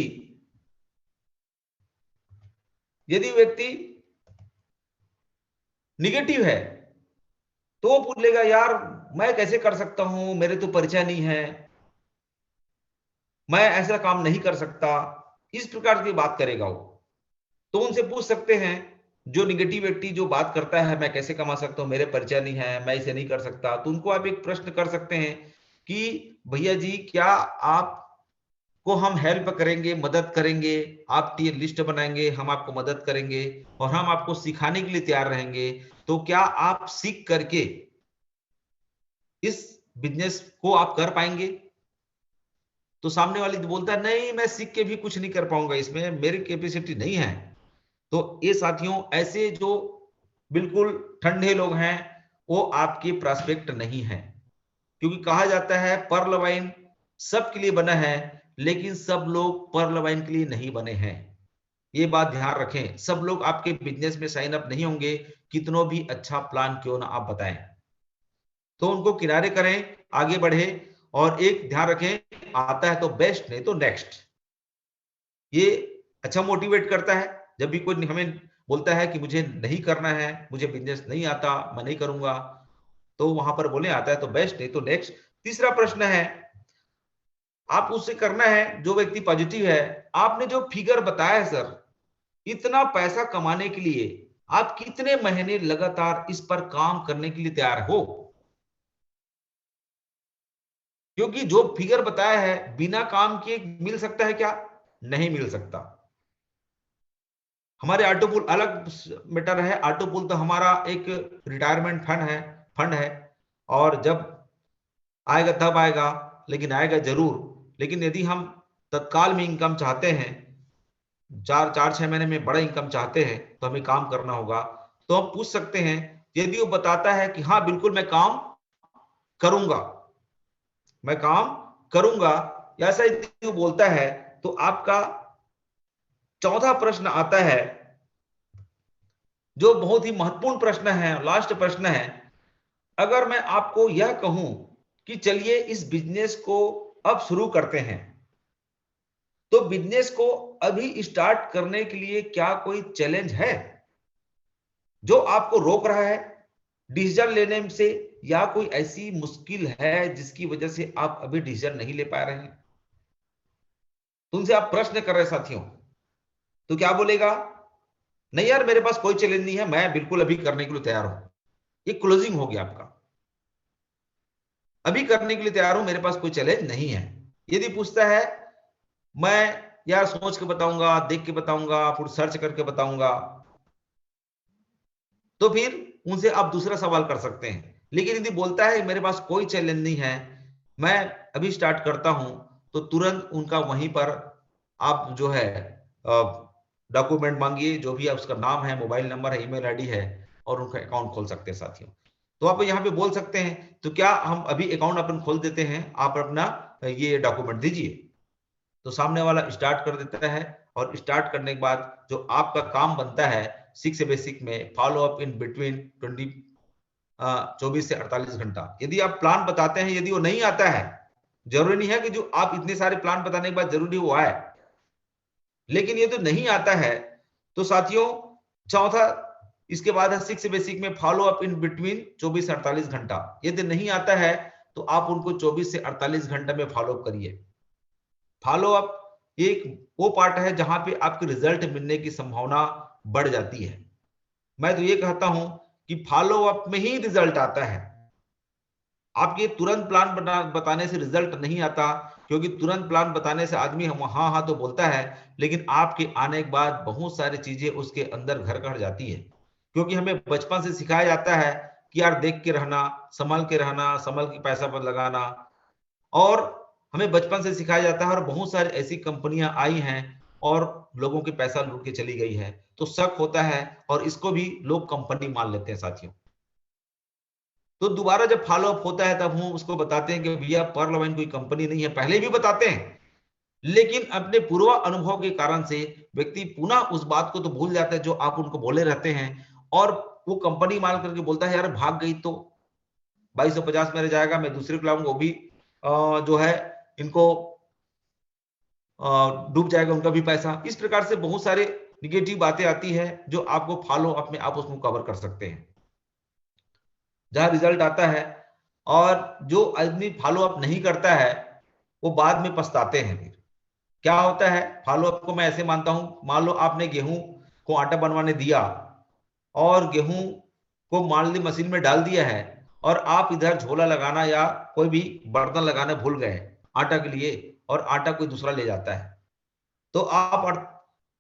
निगेटिव है तो वो पूछ लेगा यार मैं कैसे कर सकता हूं, मेरे तो परिचय नहीं है, मैं ऐसा काम नहीं कर सकता, इस प्रकार की बात करेगा वो। तो उनसे पूछ सकते हैं, जो निगेटिव व्यक्ति जो बात करता है मैं कैसे कमा सकता हूं, मेरे परिचय नहीं है, मैं इसे नहीं कर सकता, तो उनको आप एक प्रश्न कर सकते हैं कि भैया जी क्या आप को हम हेल्प करेंगे, मदद करेंगे, आप टीयर लिस्ट बनाएंगे, हम आपको मदद करेंगे और हम आपको सिखाने के लिए तैयार रहेंगे। तो क्या आप सीख करके इस बिजनेस को आप कर पाएंगे? तो सामने वाली बोलता है नहीं, मैं सीख के भी कुछ नहीं कर पाऊंगा, इसमें मेरी कैपेसिटी नहीं है। तो ये साथियों, ऐसे जो बिल्कुल ठंडे लोग हैं वो आपके प्रोस्पेक्ट नहीं है, क्योंकि कहा जाता है पर्ल वाइन सबके लिए बना है, लेकिन सब लोग पर्ल वाइन के लिए नहीं बने हैं। ये बात ध्यान रखें, सब लोग आपके बिजनेस में साइन अप नहीं होंगे, कितनों भी अच्छा प्लान क्यों ना आप बताएं। तो उनको किनारे करें, आगे बढ़े, और एक ध्यान रखें, आता है तो बेस्ट, नहीं तो नेक्स्ट। ये अच्छा मोटिवेट करता है। जब भी कोई हमें बोलता है कि मुझे नहीं करना है, मुझे बिजनेस नहीं आता, मैं नहीं करूंगा, तो वहां पर बोले आता है तो बेस्ट, नहीं तो नेक्स्ट। तीसरा प्रश्न है, आप उससे करना है जो व्यक्ति पॉजिटिव है, आपने जो फिगर बताया है सर, इतना पैसा कमाने के लिए आप कितने महीने लगातार इस पर काम करने के लिए तैयार हो? क्योंकि जो फिगर बताया है बिना काम किए मिल सकता है क्या? नहीं मिल सकता। हमारे ऑटोपूल अलग मैटर है। ऑटोपूल तो हमारा एक रिटायरमेंट फंड है, और जब आएगा तब आएगा, लेकिन आएगा जरूर। लेकिन यदि हम तत्काल में इनकम चाहते हैं, 4-6 महीने में बड़ा इनकम चाहते हैं, तो हमें काम करना होगा। तो हम पूछ सकते हैं, यदि वो बताता है कि हाँ बिल्कुल मैं काम करूंगा, मैं काम करूंगा, ऐसा यदि वो बोलता है, तो आपका चौथा प्रश्न आता है, जो बहुत ही महत्वपूर्ण प्रश्न है, लास्ट प्रश्न है। अगर मैं आपको यह कहूं कि चलिए इस बिजनेस को अब शुरू करते हैं, तो बिजनेस को अभी स्टार्ट करने के लिए क्या कोई चैलेंज है जो आपको रोक रहा है डिसीजन लेने से, या कोई ऐसी मुश्किल है जिसकी वजह से आप अभी डिसीजन नहीं ले पा रहे हैं? तुमसे आप प्रश्न कर रहे साथियों, तो क्या बोलेगा? नहीं यार, मेरे पास कोई चैलेंज नहीं है, मैं बिल्कुल अभी करने के लिए तैयार हूं। ये क्लोजिंग हो गया आपका, अभी करने के लिए तैयार हूं, मेरे पास कोई चैलेंज नहीं है। यदि पूछता है मैं यार सोच के बताऊंगा, देख के बताऊंगा, फिर सर्च करके बताऊंगा, तो फिर उनसे आप दूसरा सवाल कर सकते हैं। लेकिन यदि बोलता है मेरे पास कोई चैलेंज नहीं है, मैं अभी स्टार्ट करता हूं, तो तुरंत उनका वहीं पर आप जो है डॉक्यूमेंट मांगिए, जो भी उसका नाम है, मोबाइल नंबर है, ईमेल आईडी है, और उनका अकाउंट खोल सकते हैं साथियों। तो आप यहाँ पे बोल सकते हैं तो क्या हम अभी अकाउंट अपन खोल देते हैं, आप अपना ये डॉक्यूमेंट दीजिए। तो सामने वाला स्टार्ट कर देता है, और स्टार्ट करने के बाद जो आपका काम बनता है 6 बेसिक में, फॉलो अप इन बिटवीन 24 से 48 घंटा। यदि आप प्लान बताते हैं, यदि वो नहीं आता है, जरूरी नहीं है कि जो आप इतने सारे प्लान बताने के बाद जरूरी वो आए, लेकिन ये तो नहीं आता है, तो साथियों चौथा इसके बाद है 6 बेसिक में, फॉलो अप इन बिटवीन 24 से 48 घंटा। यदि नहीं आता है तो आप उनको 24 से 48 घंटे में फॉलो अप करिए। फॉलो अप एक वो पार्ट है जहां पे आपके रिजल्ट मिलने की संभावना बढ़ जाती है। मैं तो ये कहता हूं कि फॉलो अप में ही रिजल्ट आता है। आपके तुरंत प्लान बताने से रिजल्ट नहीं आता, क्योंकि तुरंत प्लान बताने से आदमी हम हाँ हाँ तो बोलता है, लेकिन आपके आने के बाद बहुत सारी चीजें उसके अंदर घर कर जाती है। क्योंकि हमें बचपन से सिखाया जाता है कि यार देख के रहना, संभल के रहना, संभल के पैसा पर लगाना, और हमें बचपन से सिखाया जाता है। और बहुत सारी ऐसी कंपनियां आई हैं और लोगों के पैसा लूट के चली गई है, तो शक होता है, और इसको भी लोग कंपनी मान लेते हैं साथियों। तो दोबारा जब फॉलो अप होता है तब हम उसको बताते हैं कि भैया पर्ल वाइन कोई कंपनी नहीं है, पहले भी बताते हैं, लेकिन अपने पूर्व अनुभव के कारण से व्यक्ति पुनः उस बात को तो भूल जाता है जो आप उनको बोले रहते हैं, और वो कंपनी मान करके बोलता है यार भाग गई तो 2250 मेरे जाएगा, मैं दूसरे को लाऊंगा, वो भी जो है इनको डूब जाएगा उनका भी पैसा। इस प्रकार से बहुत सारे निगेटिव बातें आती है जो आपको फॉलो अप में आप उसको कवर कर सकते हैं, जहां रिजल्ट आता है। और जो आदमी फॉलो अप नहीं करता है वो बाद में पछताते हैं। फिर क्या होता है, फॉलो अप को मैं ऐसे मानता हूं, मान लो आपने गेहूं को आटा बनवाने दिया, और गेहूं को मान ली मशीन में डाल दिया है, और आप इधर झोला लगाना या कोई भी बर्तन लगाना भूल गए आटा के लिए, और आटा कोई दूसरा ले जाता है, तो आप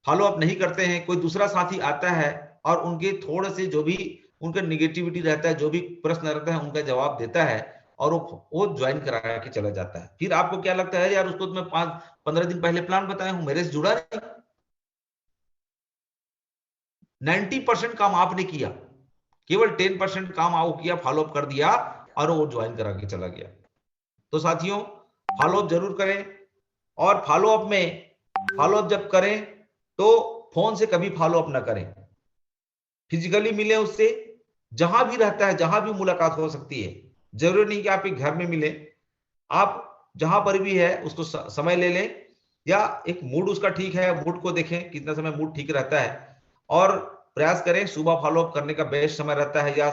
फॉलो अप नहीं करते हैं, कोई दूसरा साथी आता है और उनके थोड़े से जो भी उनका निगेटिविटी रहता है, जो भी प्रश्न रहता है उनका जवाब देता है, और वो ज्वाइन करा के चला जाता है। फिर आपको क्या लगता है, यार उसको तो मैं 5-15 दिन पहले प्लान बताया हूं, मेरे से जुड़ा नहीं। 90% काम आपने किया, केवल 10% काम आपको किया, फॉलोअप कर दिया और वो ज्वाइन करा के चला गया। तो साथियों फॉलोअप जरूर करें, और फॉलोअप जब करें तो फोन से कभी फॉलोअप ना करें, फिजिकली मिले उससे, जहां भी रहता है, जहां भी मुलाकात हो सकती है। जरूरी नहीं कि आप एक घर में मिले, आप जहां पर भी है उसको समय ले लें, या एक मूड उसका ठीक है, मूड को देखें कितना समय मूड ठीक रहता है, और प्रयास करें। सुबह फॉलोअप करने का बेस्ट समय रहता है, या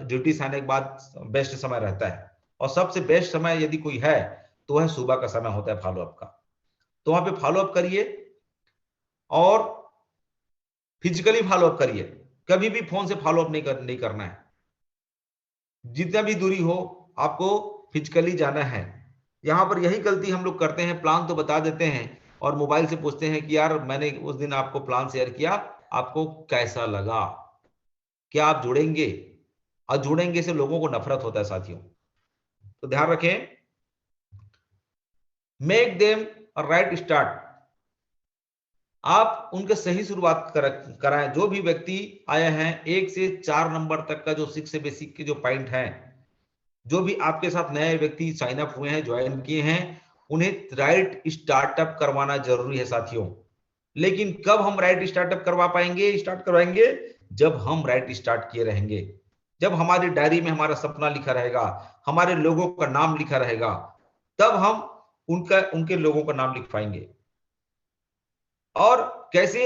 ड्यूटी से आने के बाद बेस्ट समय रहता है। और सबसे बेस्ट समय यदि कोई है तो वह सुबह का समय होता है फॉलोअप का। तो वहां पे फॉलोअप करिए और फिजिकली फॉलोअप करिए, कभी भी फोन से फॉलोअप नहीं करना है। जितना भी दूरी हो आपको फिजिकली जाना है। यहां पर यही गलती हम लोग करते हैं, प्लान तो बता देते हैं और मोबाइल से पूछते हैं कि यार मैंने उस दिन आपको प्लान शेयर किया, आपको कैसा लगा, क्या आप जुड़ेंगे? और जुड़ेंगे से लोगों को नफरत होता है साथियों। तो ध्यान रखें, मेक देम राइट स्टार्ट। आप उनके सही शुरुआत कराएं। जो भी व्यक्ति आए हैं 1 से 4 नंबर तक का जो 6 से बेसिक के जो पॉइंट हैं, जो भी आपके साथ नए व्यक्ति साइन अप हुए हैं, ज्वाइन किए हैं, उन्हें राइट स्टार्टअप करवाना जरूरी है साथियों। लेकिन कब हम राइट स्टार्टअप करवा पाएंगे, स्टार्ट करवाएंगे, जब हम राइट स्टार्ट किए रहेंगे, जब हमारी डायरी में हमारा सपना लिखा रहेगा, हमारे लोगों का नाम लिखा रहेगा, तब हम उनके लोगों का नाम लिख पाएंगे। और कैसे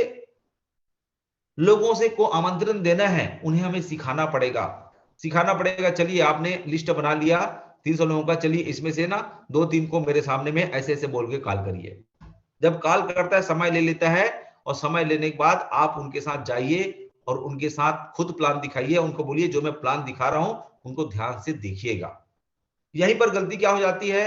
लोगों से को आमंत्रण देना है, उन्हें हमें सिखाना पड़ेगा। चलिए आपने लिस्ट बना लिया 300 लोगों का, चलिए इसमें से ना 2-3 को मेरे सामने में ऐसे ऐसे बोल के कॉल करिए। जब कॉल करता है समय ले लेता है, और समय लेने के बाद आप उनके साथ जाइए और उनके साथ खुद प्लान दिखाइए, उनको बोलिए जो मैं प्लान दिखा रहा हूं उनको ध्यान से देखिएगा। यहीं पर गलती क्या हो जाती है,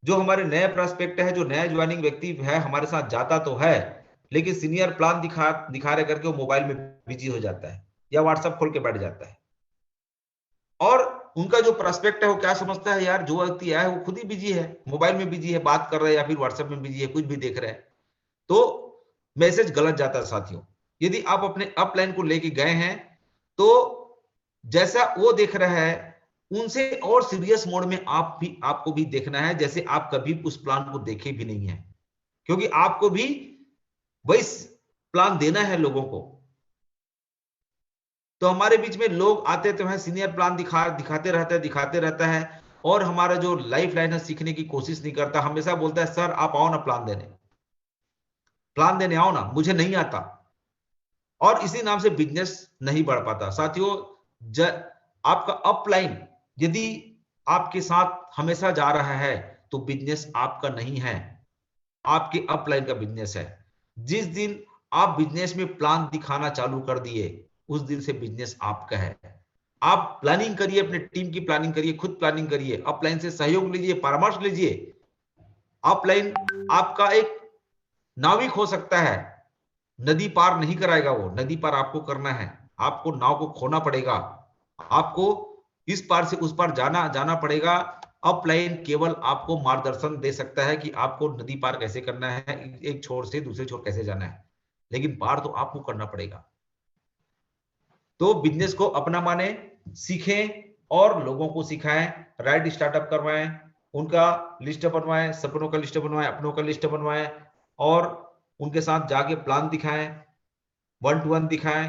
जो हमारे नए प्रोस्पेक्ट है, जो नया ज्वाइनिंग व्यक्ति है, हमारे साथ जाता तो है लेकिन सीनियर प्लान दिखा रहे करके वो मोबाइल में बिजी हो जाता है या व्हाट्सएप खोल के बैठ जाता है। और उनका जो प्रोस्पेक्ट है वो क्या समझता है, यार जो व्यक्ति आया है वो खुद ही बिजी है, मोबाइल में बिजी है, बात कर रहा है या फिर व्हाट्सएप में बिजी है, कुछ भी देख रहा है। तो मैसेज गलत जाता है साथियों। यदि आप अपने अपलाइन को लेके गए हैं तो जैसा वो देख रहा है उनसे और सीरियस मोड में आपको भी देखना है, जैसे आप कभी उस प्लान को देखे भी नहीं है, क्योंकि आपको भी वही प्लान देना है लोगों को। तो हमारे बीच में लोग आते तो हैं, सीनियर प्लान दिखाते रहता है, और हमारा जो लाइफ लाइन है सीखने की कोशिश नहीं करता, हमेशा बोलता है सर आप आओ ना प्लान देने आओ ना, मुझे नहीं आता। और इसी नाम से बिजनेस नहीं बढ़ पाता साथियों। आपका अपलाइन यदि आपके साथ हमेशा जा रहा है तो बिजनेस आपका नहीं है, आपके अपलाइन का बिजनेस है। जिस दिन आप बिजनेस में प्लान दिखाना चालू कर दिए उस दिन से बिजनेस आपका है। आप प्लानिंग करिए, अपने टीम की प्लानिंग करिए, खुद प्लानिंग करिए, अपलाइन से सहयोग लीजिए, परामर्श लीजिए। अपलाइन आपका एक नाविक हो सकता है, नदी पार नहीं कराएगा, वो नदी पार आपको करना है। आपको नाव को खोना पड़ेगा, आपको इस पार से उस पार जाना पड़ेगा। अपलाइन केवल आपको मार्गदर्शन दे सकता है कि आपको नदी पार कैसे करना है, एक छोर से दूसरे छोर कैसे जाना है, लेकिन पार तो आपको करना पड़ेगा। तो बिजनेस को अपना माने, सीखें और लोगों को सिखाएं, राइट स्टार्टअप करवाएं, उनका लिस्ट बनवाएं, सपनों का लिस्ट बनवाएं, अपनों का लिस्ट बनवाएं, और उनके साथ जाके प्लान दिखाएं, 1-to-1 दिखाएं,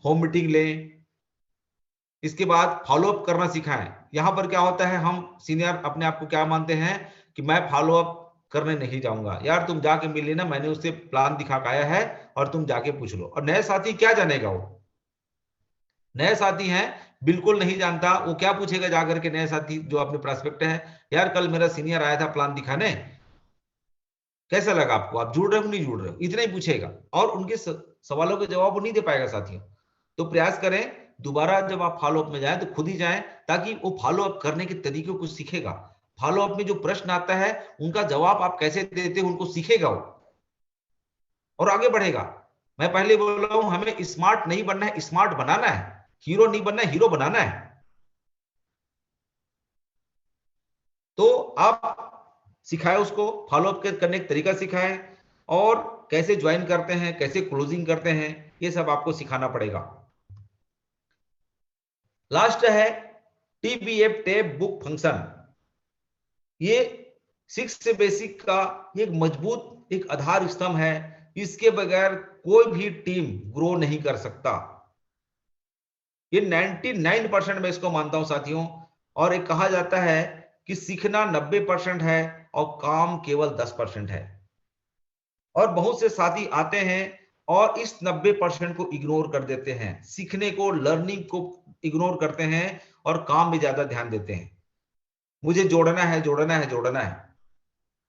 होम मीटिंग लें। इसके बाद फॉलोअप करना सिखाएं। यहां पर क्या होता है, हम सीनियर अपने आप को क्या मानते हैं कि मैं फॉलोअप करने नहीं जाऊंगा, यार तुम जाके मिल लेना, मैंने उससे प्लान दिखा के आया है और तुम जाके पूछ लो। और नए साथी क्या जानेगा, वो नए साथी हैं, बिल्कुल नहीं जानता, वो क्या पूछेगा जाकर के नए साथी जो अपने प्रोस्पेक्ट है, यार कल मेरा सीनियर आया था प्लान दिखाने, कैसा लगा आपको, आप जुड़ रहे हो नहीं जुड़ रहे हो, इतना ही पूछेगा, और उनके सवालों के जवाब वो नहीं दे पाएगा साथियों। तो प्रयास करें दोबारा जब आप फॉलोअप में जाएं तो खुद ही जाएं, ताकि वो फॉलोअप करने के तरीके को सीखेगा। फॉलोअप में जो प्रश्न आता है उनका जवाब आप कैसे देते हो उनको सीखेगा वो, और आगे बढ़ेगा। मैं पहले बोल रहा हूं, हमें स्मार्ट नहीं बनना है, स्मार्ट बनाना है, हीरो नहीं बनना है, हीरो बनाना है। आप सिखाए, उसको फॉलो अप करने का तरीका सिखाएं, और कैसे ज्वाइन करते हैं, कैसे क्लोजिंग करते हैं, ये सब आपको सिखाना पड़ेगा। लास्ट है TBF टैब बुक फंक्शन। ये 6 बेसिक का एक मजबूत एक आधार स्तंभ है, इसके बगैर कोई भी टीम ग्रो नहीं कर सकता। ये 99% मैं इसको मानता हूं साथियों। और एक कहा जाता है कि सीखना 90% है और काम केवल 10% है। और बहुत से साथी आते हैं और इस 90% को इग्नोर कर देते हैं, सीखने को, लर्निंग को इग्नोर करते हैं और काम में ज्यादा ध्यान देते हैं। मुझे जोड़ना है, जोड़ना है, जोड़ना है,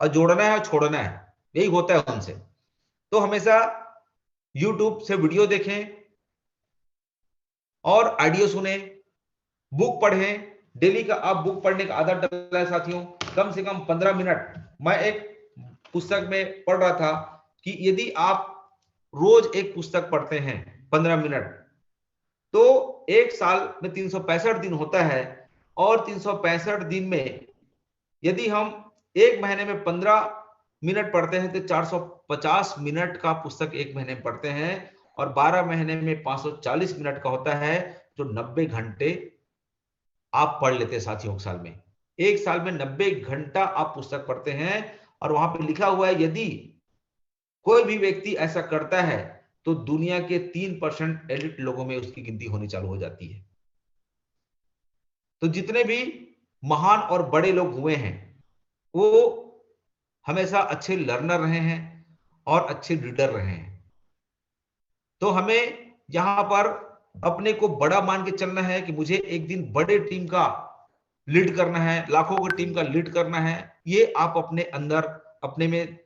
और जोड़ना है और छोड़ना है, यही होता है उनसे। तो हमेशा YouTube से वीडियो देखें और ऑडियो सुने, बुक पढ़ें। डेली का आप बुक पढ़ने का आदत डाला है साथियों, कम से कम 15 मिनट। मैं एक पुस्तक में पढ़ रहा था कि यदि आप रोज एक पुस्तक पढ़ते हैं 15 मिनट, तो एक साल में 365 दिन होता है, और 365 दिन में यदि हम एक महीने में 15 मिनट पढ़ते हैं तो 450 मिनट का पुस्तक एक महीने में पढ़ते हैं, और 12 महीने में 540 मिनट का होता है, जो 90 घंटे आप पढ़ लेते हैं साथियों। साल में, एक साल में 90 घंटा आप पुस्तक पढ़ते हैं। और वहां पे लिखा हुआ है यदि कोई भी व्यक्ति ऐसा करता है तो दुनिया के 3% एलिट लोगों में उसकी गिनती होनी चालू हो जाती है। तो जितने भी महान और बड़े लोग हुए हैं वो हमेशा अच्छे लर्नर रहे हैं और अच्छे रीडर रहे हैं। तो हमें यहां पर अपने को बड़ा मान के चलना है कि मुझे एक दिन बड़े टीम का लीड करना है, लाखों की टीम का लीड करना है। ये आप अपने अंदर अपने में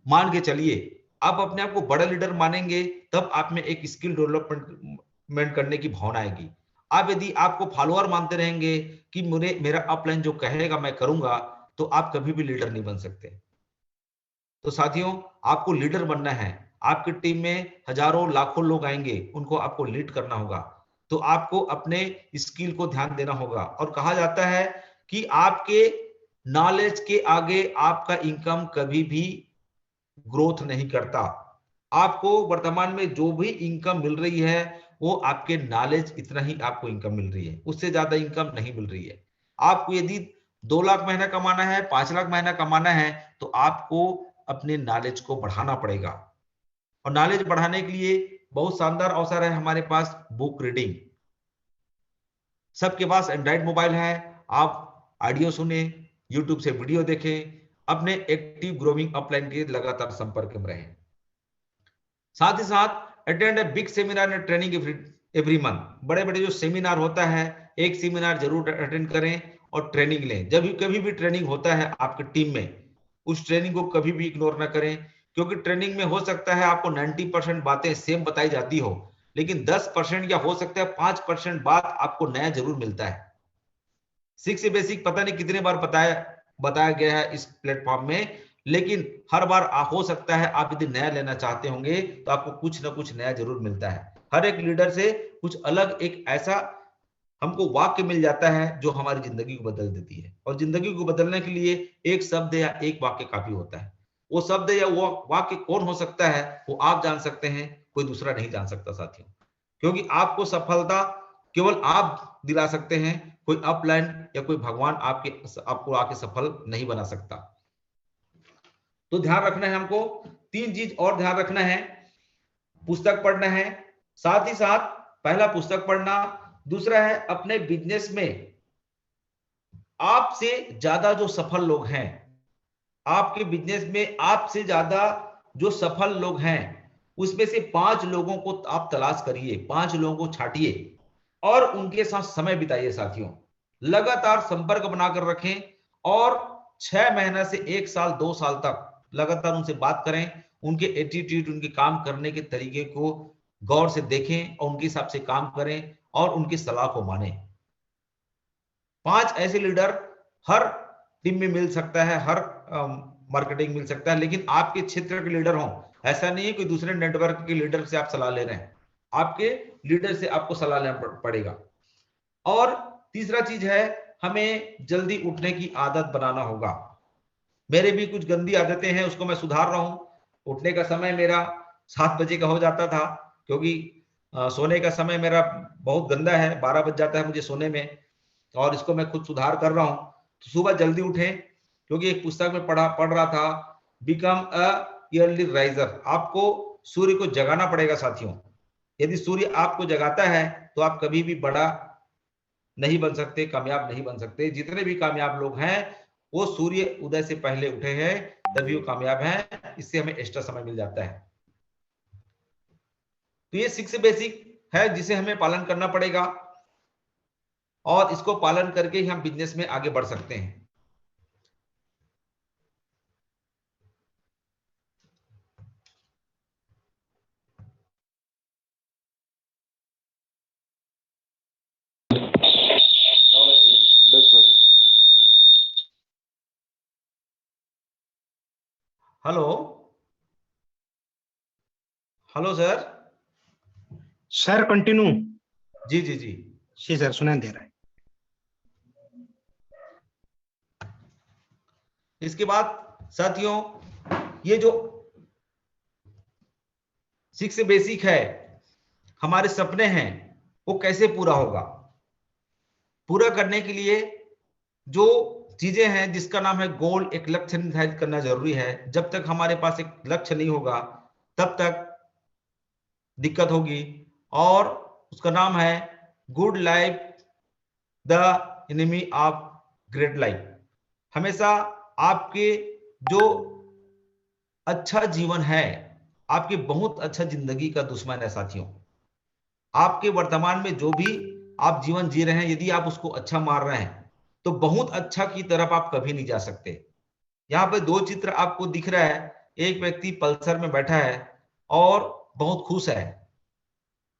मान के चलिए। आप अपने आप को बड़ा लीडर मानेंगे तब आप में एक स्किल डेवलपमेंट करने की भावना आएगी। आप यदि आपको फॉलोअर मानते रहेंगे कि मेरा अपलाइन जो कहेगा मैं करूंगा, तो आप कभी भी लीडर नहीं बन सकते। तो साथियों, आपको लीडर बनना है। आपकी टीम में हजारों लाखों लोग आएंगे, उनको आपको लीड करना होगा। तो आपको अपने स्किल को ध्यान देना होगा। और कहा जाता है कि आपके नॉलेज के आगे आपका इनकम कभी भी ग्रोथ नहीं करता। आपको वर्तमान में जो भी इनकम मिल रही है वो आपके नॉलेज, इतना ही आपको इनकम मिल रही है, उससे ज्यादा इनकम नहीं मिल रही है। आपको यदि 2 लाख महीना कमाना है, 5 लाख महीना कमाना है, तो आपको अपने नॉलेज को बढ़ाना पड़ेगा। और नॉलेज बढ़ाने के लिए बहुत शानदार अवसर है हमारे पास, बुक रीडिंग। सबके पास एंड्रॉइड मोबाइल है, आप ऑडियो सुने, यूट्यूब से वीडियो देखें, अपने एक्टिव ग्रोइंग अपलाइन के लगातार संपर्क में रहें। साथ ही साथ attend a big seminar and training every month. बड़े बड़े जो सेमिनार होता है, एक सेमिनार जरूर अटेंड करें और ट्रेनिंग लें। जब भी कभी भी ट्रेनिंग होता है आपकी टीम में, उस ट्रेनिंग को कभी भी इग्नोर ना करें, क्योंकि ट्रेनिंग में हो सकता है आपको 90% बातें सेम बताई जाती हो, लेकिन 10% या हो सकता है 5% बात आपको नया जरूर मिलता है। 6 बेसिक पता नहीं कितने बार बताया गया है इस प्लेटफॉर्म में, लेकिन हर बार हो सकता है आप यदि नया लेना चाहते होंगे तो आपको कुछ ना कुछ नया जरूर मिलता है। हर एक लीडर से कुछ अलग एक ऐसा हमको वाक्य मिल जाता है जो हमारी जिंदगी को बदल देती है। और जिंदगी को बदलने के लिए एक शब्द या एक वाक्य काफी होता है। वो शब्द या वो वाक्य कौन हो सकता है वो आप जान सकते हैं, कोई दूसरा नहीं जान सकता साथियों। क्योंकि आपको सफलता केवल आप दिला सकते हैं, कोई अपलाइन या कोई भगवान आपको आके सफल नहीं बना सकता। तो ध्यान रखना है हमको, 3 चीज और ध्यान रखना है। पुस्तक पढ़ना है, साथ ही साथ पहला पुस्तक पढ़ना, दूसरा है अपने बिजनेस में आपसे ज्यादा जो सफल लोग हैं, आपके बिजनेस में आपसे ज्यादा जो सफल लोग हैं, उसमें से 5 लोगों को आप तलाश करिए, 5 लोगों को छाटिए और उनके साथ समय बिताइए साथियों। लगातार संपर्क बनाकर रखें और 6 महीना से 1 साल 2 साल तक लगातार उनसे बात करें, उनके एटीट्यूड, उनके काम करने के तरीके को गौर से देखें और उनके हिसाब से काम करें और उनकी सलाह को माने। 5 ऐसे लीडर हर टीम में मिल सकता है, हर मार्केटिंग मिल सकता है, लेकिन आपके क्षेत्र के लीडर हो। ऐसा नहीं है कोई दूसरे नेटवर्क के लीडर से आप सलाह ले रहे हैं, आपके लीडर से आपको सलाह लेना पड़ेगा। और तीसरा चीज है हमें जल्दी उठने की आदत बनाना होगा। मेरे भी कुछ गंदी आदतें हैं, उसको मैं सुधार रहा हूं। उठने का समय मेरा 7 बजे का हो जाता था, क्योंकि सोने का समय मेरा बहुत गंदा है, 12 बज जाता है मुझे सोने में, और इसको मैं खुद सुधार कर रहा हूं। तो सुबह जल्दी उठें, क्योंकि एक पुस्तक में पढ़ रहा था, बिकम अ अर्ली राइजर। आपको सूर्य को जगाना पड़ेगा साथियों। यदि सूर्य आपको जगाता है तो आप कभी भी बड़ा नहीं बन सकते, कामयाब नहीं बन सकते। जितने भी कामयाब लोग हैं वो सूर्य उदय से पहले उठे हैं, तभी वो कामयाब हैं। इससे हमें एक्स्ट्रा समय मिल जाता है। तो ये 6 बेसिक है जिसे हमें पालन करना पड़ेगा, और इसको पालन करके ही हम बिजनेस में आगे बढ़ सकते हैं। Hello hello sir. Sir continue. जी जी जी जी सर, सुनाई दे रहा है। इसके बाद साथियों, ये जो 6 बेसिक है, हमारे सपने हैं, वो कैसे पूरा होगा? पूरा करने के लिए जो चीजें हैं, जिसका नाम है गोल, एक लक्ष्य निर्धारित करना जरूरी है। जब तक हमारे पास एक लक्ष्य नहीं होगा तब तक दिक्कत होगी। और उसका नाम है good life the enemy of great life. हमेशा आपके जो अच्छा जीवन है, आपकी बहुत अच्छा जिंदगी का दुश्मन है साथियों। आपके वर्तमान में जो भी आप जीवन जी रहे हैं, यदि आप उसको अच्छा मान रहे हैं तो बहुत अच्छा की तरफ आप कभी नहीं जा सकते। यहाँ पे 2 चित्र आपको दिख रहा है। एक व्यक्ति पल्सर में बैठा है और बहुत खुश है,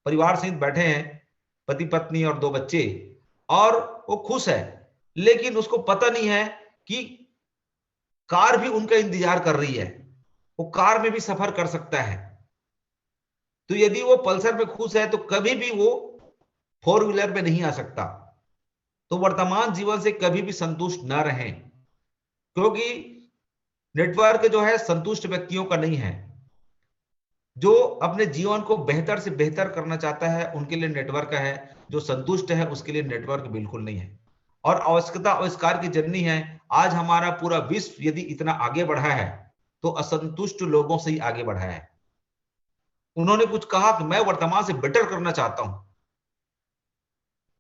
परिवार सहित बैठे हैं, पति पत्नी और 2 बच्चे, और वो खुश है। लेकिन उसको पता नहीं है कि कार भी उनका इंतजार कर रही है, वो कार में भी सफर कर सकता है। तो यदि वो पल्सर में खुश है तो कभी भी वो 4 व्हीलर पे नहीं आ सकता। तो वर्तमान जीवन से कभी भी संतुष्ट न रहें, क्योंकि नेटवर्क जो है संतुष्ट व्यक्तियों का नहीं है। जो अपने जीवन को बेहतर से बेहतर करना चाहता है उनके लिए नेटवर्क है, जो संतुष्ट है उसके लिए नेटवर्क बिल्कुल नहीं है। और आवश्यकता आविष्कार की जननी है। आज हमारा पूरा विश्व यदि इतना आगे बढ़ा है तो असंतुष्ट लोगों से ही आगे बढ़ा है। उन्होंने कुछ कहा कि मैं वर्तमान से बेटर करना चाहता हूं,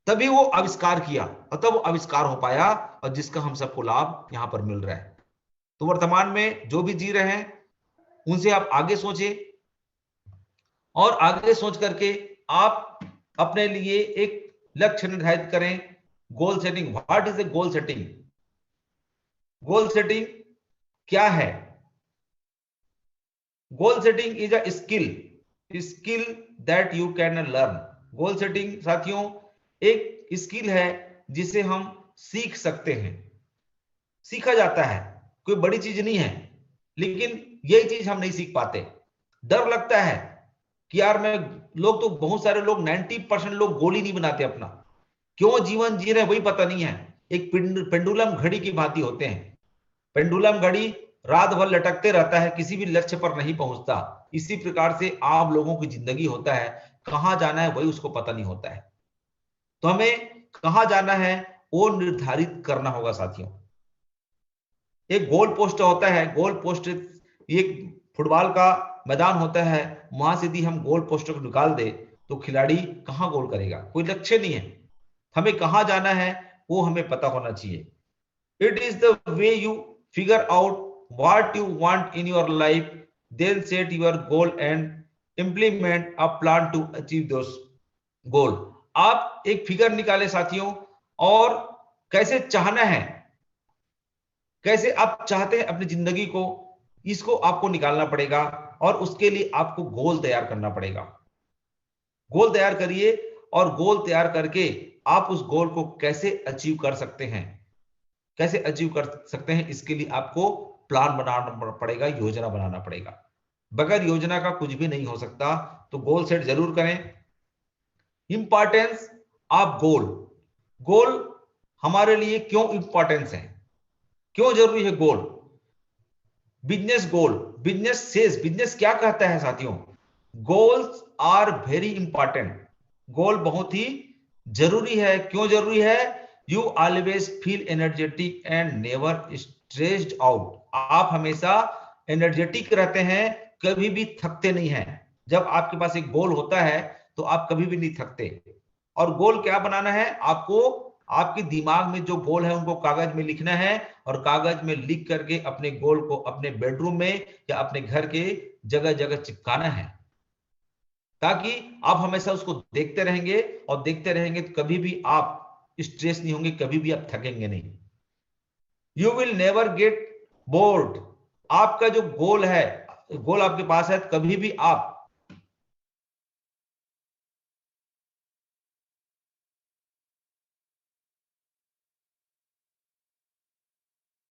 तभी वो आविष्कार किया और तब वो आविष्कार हो पाया, और जिसका हम सबको लाभ यहां पर मिल रहा है। तो वर्तमान में जो भी जी रहे हैं उनसे आप आगे सोचें, और आगे सोच करके आप अपने लिए एक लक्ष्य निर्धारित करें। Goal setting, what is a goal setting? Goal setting क्या है? Goal setting is a skill that you can learn. Goal setting साथियों एक स्किल है जिसे हम सीख सकते हैं, सीखा जाता है, कोई बड़ी चीज नहीं है। लेकिन यही चीज हम नहीं सीख पाते। डर लगता है कि यार मैं, लोग तो बहुत सारे लोग 90% लोग गोल ही नहीं बनाते अपना। क्यों जीवन जी रहे वही पता नहीं है। एक पेंडुलम घड़ी की भांति होते हैं। पेंडुलम घड़ी रात भर लटकते रहता है, किसी भी लक्ष्य पर नहीं पहुंचता। इसी प्रकार से आप लोगों की जिंदगी होता है, कहां जाना है वही उसको पता नहीं होता है। तो हमें कहां जाना है वो निर्धारित करना होगा साथियों। एक गोल पोस्ट होता है, गोल पोस्ट एक फुटबॉल का मैदान होता है, वहां से यदि हम गोल पोस्ट को निकाल दे तो खिलाड़ी कहां गोल करेगा? कोई लक्ष्य नहीं है। हमें कहां जाना है वो हमें पता होना चाहिए। It is the way you figure out what you want in your life, then set your goal and implement a plan to achieve those goal. आप एक फिगर निकाले साथियों, और कैसे चाहना है, कैसे आप चाहते हैं अपनी जिंदगी को, इसको आपको निकालना पड़ेगा। और उसके लिए आपको गोल तैयार करना पड़ेगा। गोल तैयार करिए, और गोल तैयार करके आप उस गोल को कैसे अचीव कर सकते हैं, कैसे अचीव कर सकते हैं, इसके लिए आपको प्लान बनाना पड़ेगा, योजना बनाना पड़ेगा। बगैर योजना का कुछ भी नहीं हो सकता। तो गोल सेट जरूर करें। Importance of goal. गोल हमारे लिए क्यों इंपॉर्टेंस है, क्यों जरूरी है गोल? बिजनेस गोल, बिजनेस क्या कहता है साथियों? Goals are very important. Goal बहुत ही जरूरी है। क्यों जरूरी है? You always feel energetic and never stressed out. आप हमेशा एनर्जेटिक रहते हैं, कभी भी थकते नहीं हैं। जब आपके पास एक गोल होता है तो आप कभी भी नहीं थकते। और गोल क्या बनाना है आपको? आपके दिमाग में जो गोल है उनको कागज में लिखना है, और कागज में लिख करके अपने गोल को अपने बेडरूम में या अपने घर के जगह जगह चिपकाना है, ताकि आप हमेशा उसको देखते रहेंगे, और देखते रहेंगे तो कभी भी आप स्ट्रेस नहीं होंगे, कभी भी आप थकेंगे नहीं। You will never get bored. आपका जो गोल है, गोल आपके पास है, कभी भी आप